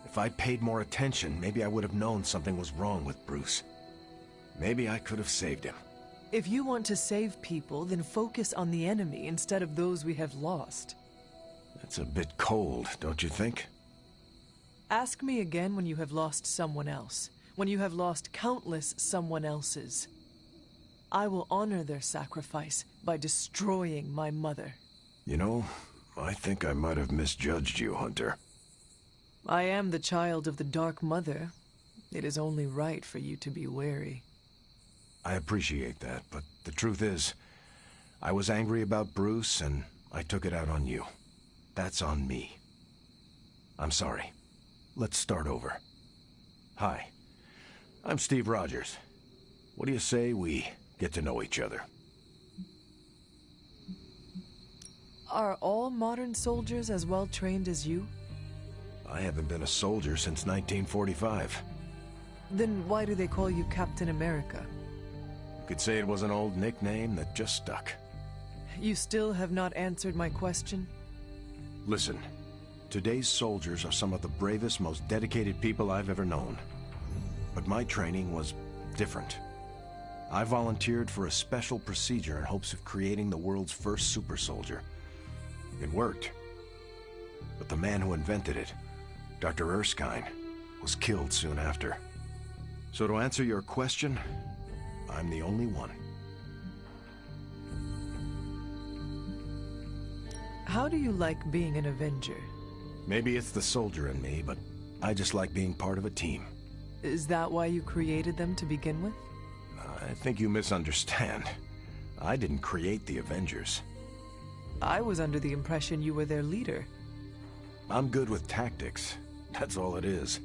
If I'd paid more attention, maybe I would have known something was wrong with Bruce. Maybe I could have saved him.
If you want to save people, then focus on the enemy instead of those we have lost.
That's a bit cold, don't you think?
Ask me again when you have lost someone else. When you have lost countless someone else's. I will honor their sacrifice by destroying my mother.
You know, I think I might have misjudged you, Hunter.
I am the child of the Dark Mother. It is only right for you to be wary.
I appreciate that, but the truth is, I was angry about Bruce, and I took it out on you. That's on me. I'm sorry. Let's start over. Hi, I'm Steve Rogers. What do you say we get to know each other?
Are all modern soldiers as well trained as you?
I haven't been a soldier since 1945.
Then why do they call you Captain America?
You could say it was an old nickname that just stuck.
You still have not answered my question?
Listen, today's soldiers are some of the bravest, most dedicated people I've ever known. but my training was different. I volunteered for a special procedure in hopes of creating the world's first super soldier. It worked. But the man who invented it, Dr. Erskine, was killed soon after. So to answer your question, I'm the only one.
How do you like being an Avenger?
Maybe it's the soldier in me, but I just like being part of a team.
Is that why you created them to begin with?
I think you misunderstand. I didn't create the Avengers.
I was under the impression you were their leader.
I'm good with tactics. That's all it is.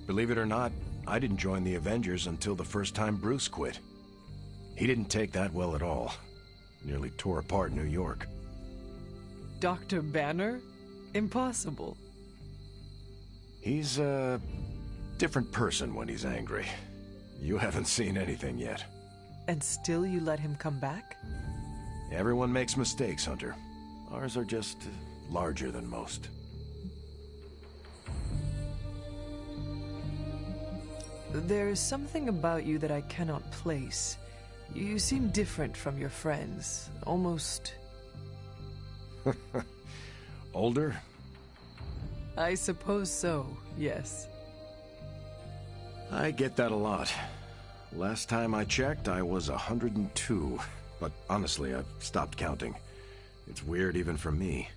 Believe it or not, I didn't join the Avengers until the first time Bruce quit. He didn't take that well at all. Nearly tore apart New York.
Dr. Banner? Impossible.
He's a different person when he's angry. You haven't seen anything yet.
And still you let him come back?
Everyone makes mistakes, Hunter. Ours are just larger than most.
There's something about you that I cannot place. You seem different from your friends. Almost...
Older?
I suppose so, yes.
I get that a lot. Last time I checked, I was 102. But honestly, I've stopped counting. It's weird even for me.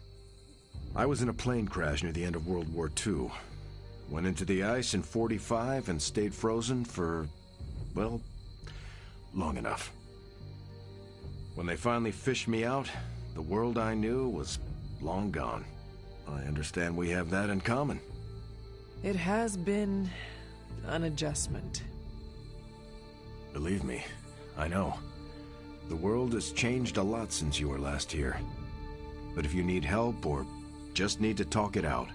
I was in a plane crash near the end of World War II. Went into the ice in '45 and stayed frozen for, well, long enough. When they finally fished me out, the world I knew was long gone. I understand we have that in common.
It has been an adjustment.
Believe me, I know. The world has changed a lot since you were last here. But if you need help or just need to talk it out,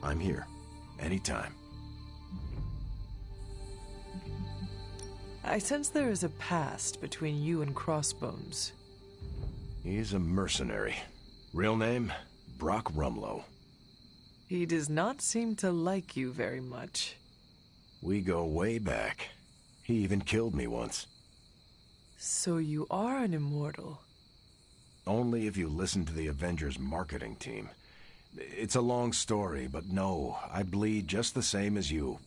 I'm here. Anytime.
I sense there is a past between you and Crossbones.
He's a mercenary. Real name, Brock Rumlow.
He does not seem to like you very much.
We go way back. He even killed me once.
So you are an immortal?
Only if you listen to the Avengers marketing team. It's a long story, but no, I bleed just the same as you.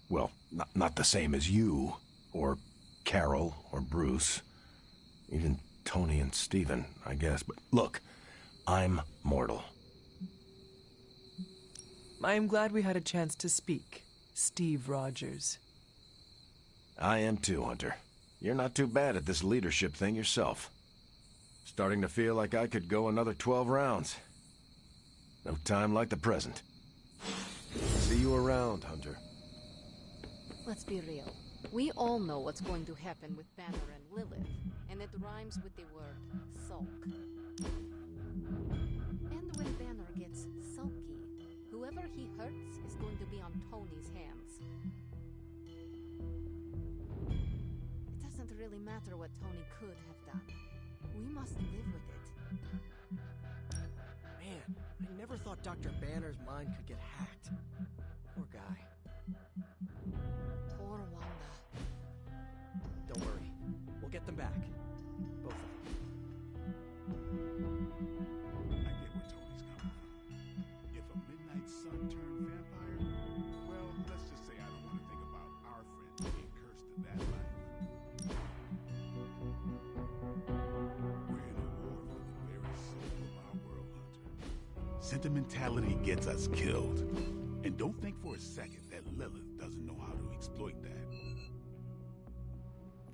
Well, not the same as you, or Carol, or Bruce. Even Tony and Steven, I guess. But look, I'm mortal.
I am glad we had a chance to speak, Steve Rogers.
I am too, Hunter. You're not too bad at this leadership thing yourself. Starting to feel like I could go another 12 rounds. No time like the present. See you around, Hunter.
Let's be real. We all know what's going to happen with Banner and Lilith, and it rhymes with the word sulk. And when Banner gets sulky, whoever he hurts is going to be on Tony's hands. It doesn't really matter what Tony could have done. We must live with it.
Man, I never thought Dr. Banner's mind could get hacked. Poor guy.
Poor Wanda.
Don't worry. We'll get them back. Both of them.
I get where Tony's coming from. If a Midnight Sun turned vampire, well, let's just say I don't want to think about our friend being cursed to that life. We're in a war for the very soul of our world, Hunter. Sentimentality gets us killed. And don't think for a second that Lilith doesn't know how to exploit that.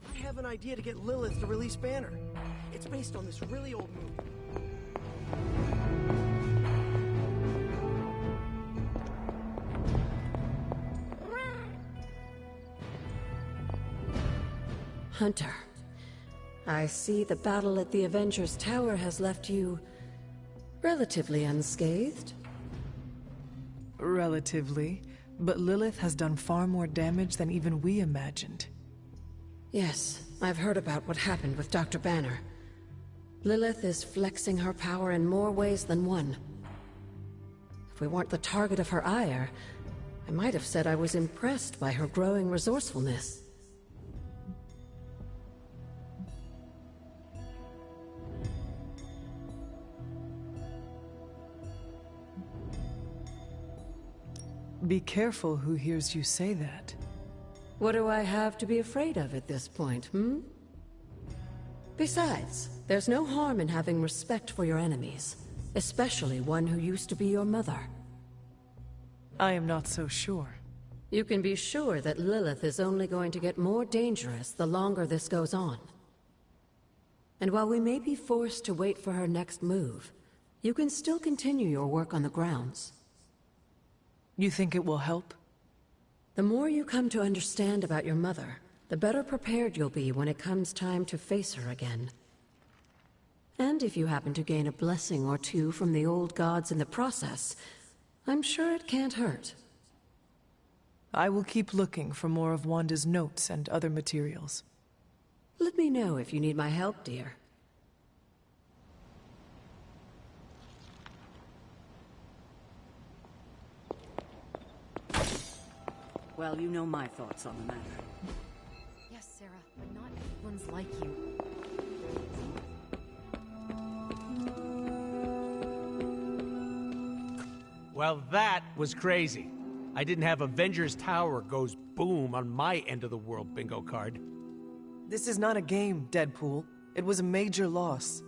I have an idea to get Lilith to release Banner. It's based on this really old movie.
Hunter, I see the battle at the Avengers Tower has left you relatively unscathed.
Relatively, but Lilith has done far more damage than even we imagined.
Yes, I've heard about what happened with Dr. Banner. Lilith is flexing her power in more ways than one. If we weren't the target of her ire, I might have said I was impressed by her growing resourcefulness.
Be careful who hears you say that.
What do I have to be afraid of at this point, hmm? Besides, there's no harm in having respect for your enemies, especially one who used to be your mother.
I am not so sure.
You can be sure that Lilith is only going to get more dangerous the longer this goes on. And while we may be forced to wait for her next move, you can still continue your work on the grounds.
You think it will help?
The more you come to understand about your mother, the better prepared you'll be when it comes time to face her again. And if you happen to gain a blessing or two from the old gods in the process, I'm sure it can't hurt.
I will keep looking for more of Wanda's notes and other materials.
Let me know if you need my help, dear.
Well, you know my thoughts on the matter.
Yes, Sarah, but not everyone's like you.
Well, that was crazy. I didn't have Avengers Tower goes boom on my end of the world bingo card.
This is not a game, Deadpool. It was a major loss.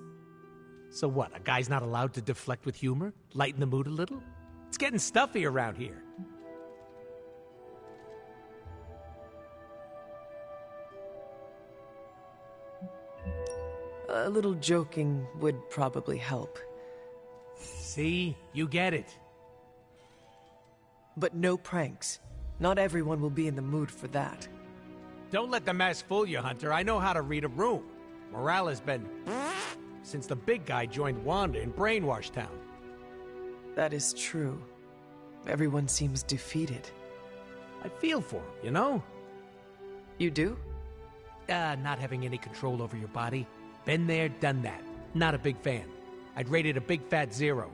So what, a guy's not allowed to deflect with humor? Lighten the mood a little? It's getting stuffy around here.
A little joking would probably help.
See? You get it.
But no pranks. Not everyone will be in the mood for that.
Don't let the mask fool you, Hunter. I know how to read a room. Morale has been since the big guy joined Wanda in Brainwash Town.
That is true. Everyone seems defeated.
I feel for him, you know?
You do?
Not having any control over your body. Been there, done that. Not a big fan. I'd rate it a big fat 0.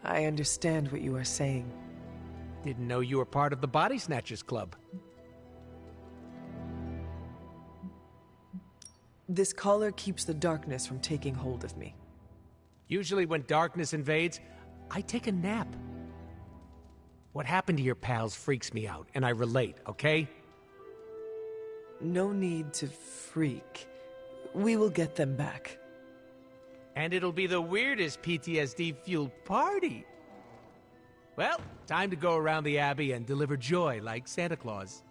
I understand what you are saying.
Didn't know you were part of the Body Snatchers Club.
This collar keeps the darkness from taking hold of me.
Usually when darkness invades, I take a nap. What happened to your pals freaks me out, and I relate, okay?
No need to freak. We will get them back.
And it'll be the weirdest PTSD-fueled party. Well, time to go around the Abbey and deliver joy like Santa Claus.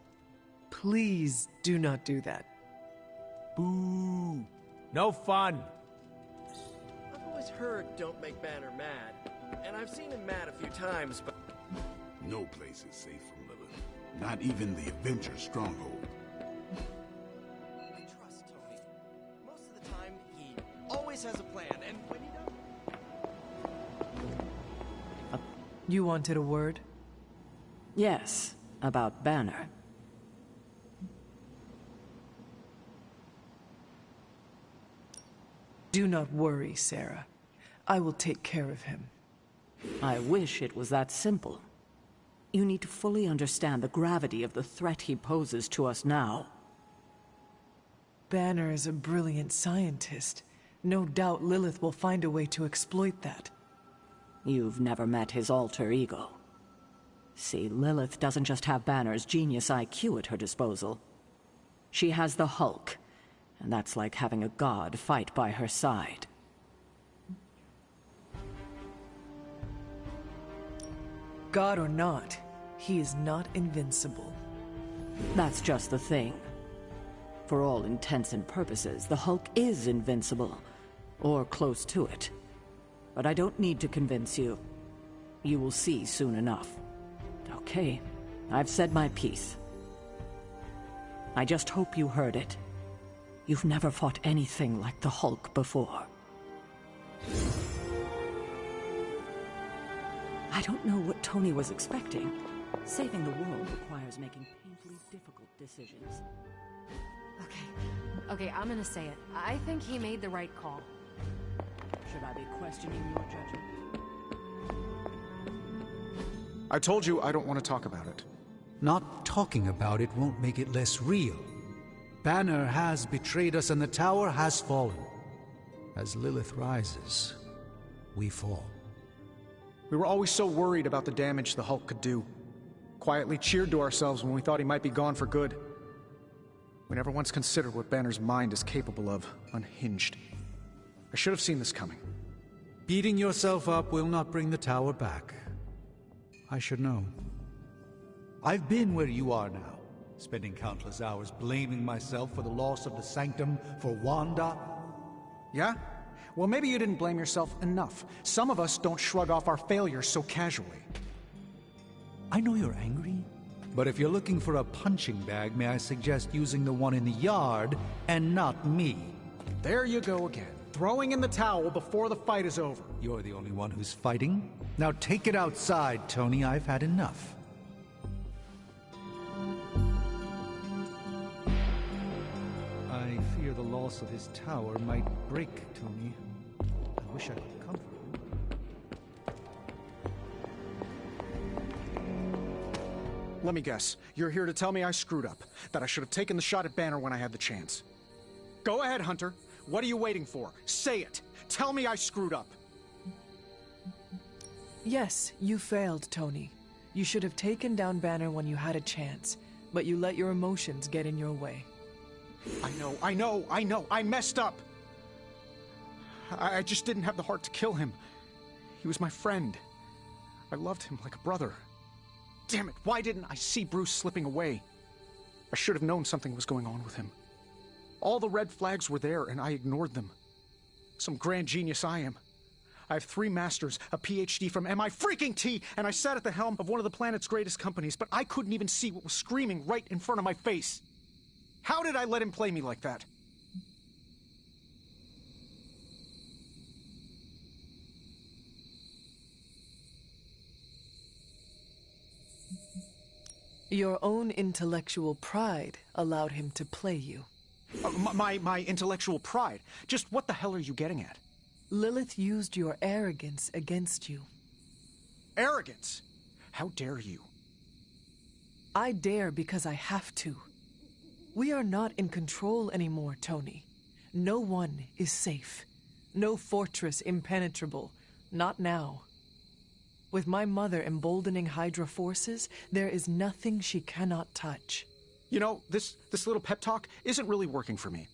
Please do not do that.
Boo! No fun!
I've always heard don't make Banner mad, and I've seen him mad a few times, but...
No place is safe from Lilith. Not even the Avengers' stronghold.
I trust Tony. Most of the time, he always has a plan, and when he doesn't...
You wanted a word?
Yes, about Banner.
Do not worry, Sarah. I will take care of him.
I wish it was that simple. You need to fully understand the gravity of the threat he poses to us now.
Banner is a brilliant scientist. No doubt Lilith will find a way to exploit that.
You've never met his alter ego. See, Lilith doesn't just have Banner's genius IQ at her disposal. She has the Hulk, and that's like having a god fight by her side.
God or not, he is not invincible.
That's just the thing. For all intents and purposes, the Hulk is invincible, or close to it. But I don't need to convince you. You will see soon enough. Okay, I've said my piece. I just hope you heard it. You've never fought anything like the Hulk before. I don't know what Tony was expecting. Saving the world requires making painfully difficult decisions.
Okay, I'm gonna say it. I think he made the right call.
Should I be questioning your judgment?
I told you I don't want to talk about it.
Not talking about it won't make it less real. Banner has betrayed us and the tower has fallen. As Lilith rises, we fall.
We were always so worried about the damage the Hulk could do. Quietly cheered to ourselves when we thought he might be gone for good. We never once considered what Banner's mind is capable of, unhinged. I should have seen this coming.
Beating yourself up will not bring the tower back. I should know. I've been where you are now, spending countless hours blaming myself for the loss of the Sanctum, for Wanda.
Yeah? Well, maybe you didn't blame yourself enough. Some of us don't shrug off our failures so casually.
I know you're angry, but if you're looking for a punching bag, may I suggest using the one in the yard and not me?
There you go again. Throwing in the towel before the fight is over.
You're the only one who's fighting. Now take it outside, Tony. I've had enough. I fear the loss of his tower might break Tony. I wish I could comfort him.
Let me guess. You're here to tell me I screwed up. That I should have taken the shot at Banner when I had the chance. Go ahead, Hunter. What are you waiting for? Say it! Tell me I screwed up!
Yes, you failed, Tony. You should have taken down Banner when you had a chance, but you let your emotions get in your way.
I know. I messed up! I just didn't have the heart to kill him. He was my friend. I loved him like a brother. Damn it, why didn't I see Bruce slipping away? I should have known something was going on with him. All the red flags were there, and I ignored them. Some grand genius I am. I have 3 masters, a PhD from MI-freaking-T, and I sat at the helm of one of the planet's greatest companies, but I couldn't even see what was screaming right in front of my face. How did I let him play me like that?
Your own intellectual pride allowed him to play you.
My intellectual pride? Just what the hell are you getting at?
Lilith used your arrogance against you.
Arrogance? How dare you?
I dare because I have to. We are not in control anymore, Tony. No one is safe. No fortress impenetrable. Not now. With my mother emboldening Hydra forces, there is nothing she cannot touch.
You know, this little pep talk isn't really working for me.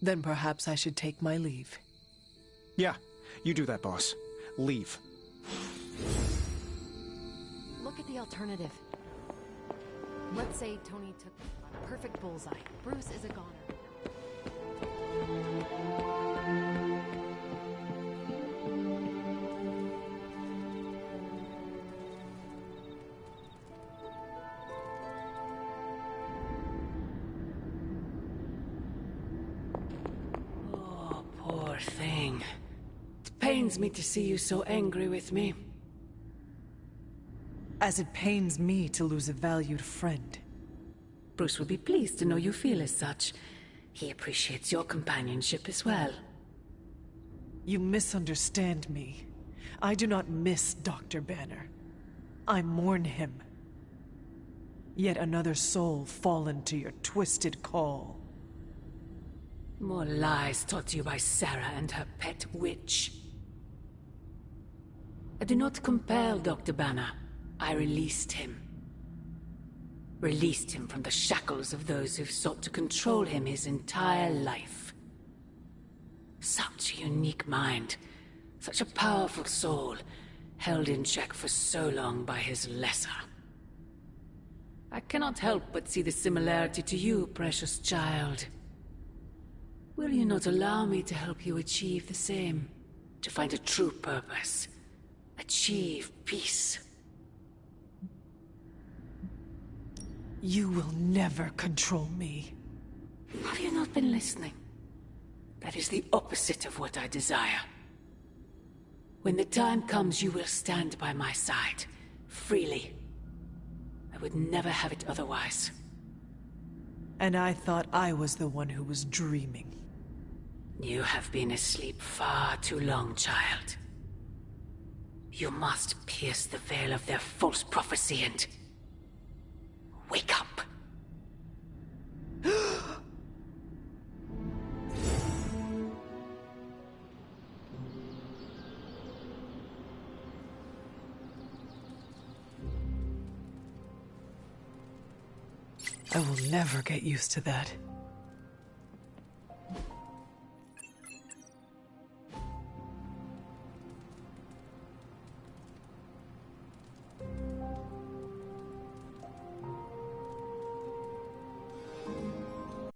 Then perhaps I should take my leave.
Yeah, you do that, boss. Leave.
Look at the alternative. Let's say Tony took a perfect bullseye. Bruce is a goner.
Poor thing. It pains me to see you so angry with me.
As it pains me to lose a valued friend.
Bruce will be pleased to know you feel as such. He appreciates your companionship as well.
You misunderstand me. I do not miss Dr. Banner. I mourn him. Yet another soul fallen to your twisted call.
More lies taught to you by Sarah and her pet witch. I do not compel Dr. Banner. I released him. Released him from the shackles of those who've sought to control him his entire life. Such a unique mind. Such a powerful soul. Held in check for so long by his lesser. I cannot help but see the similarity to you, precious child. Will you not allow me to help you achieve the same? To find a true purpose. Achieve peace.
You will never control me.
Have you not been listening? That is the opposite of what I desire. When the time comes, you will stand by my side. Freely. I would never have it otherwise.
And I thought I was the one who was dreaming.
You have been asleep far too long, child. You must pierce the veil of their false prophecy and... wake up.
I will never get used to that.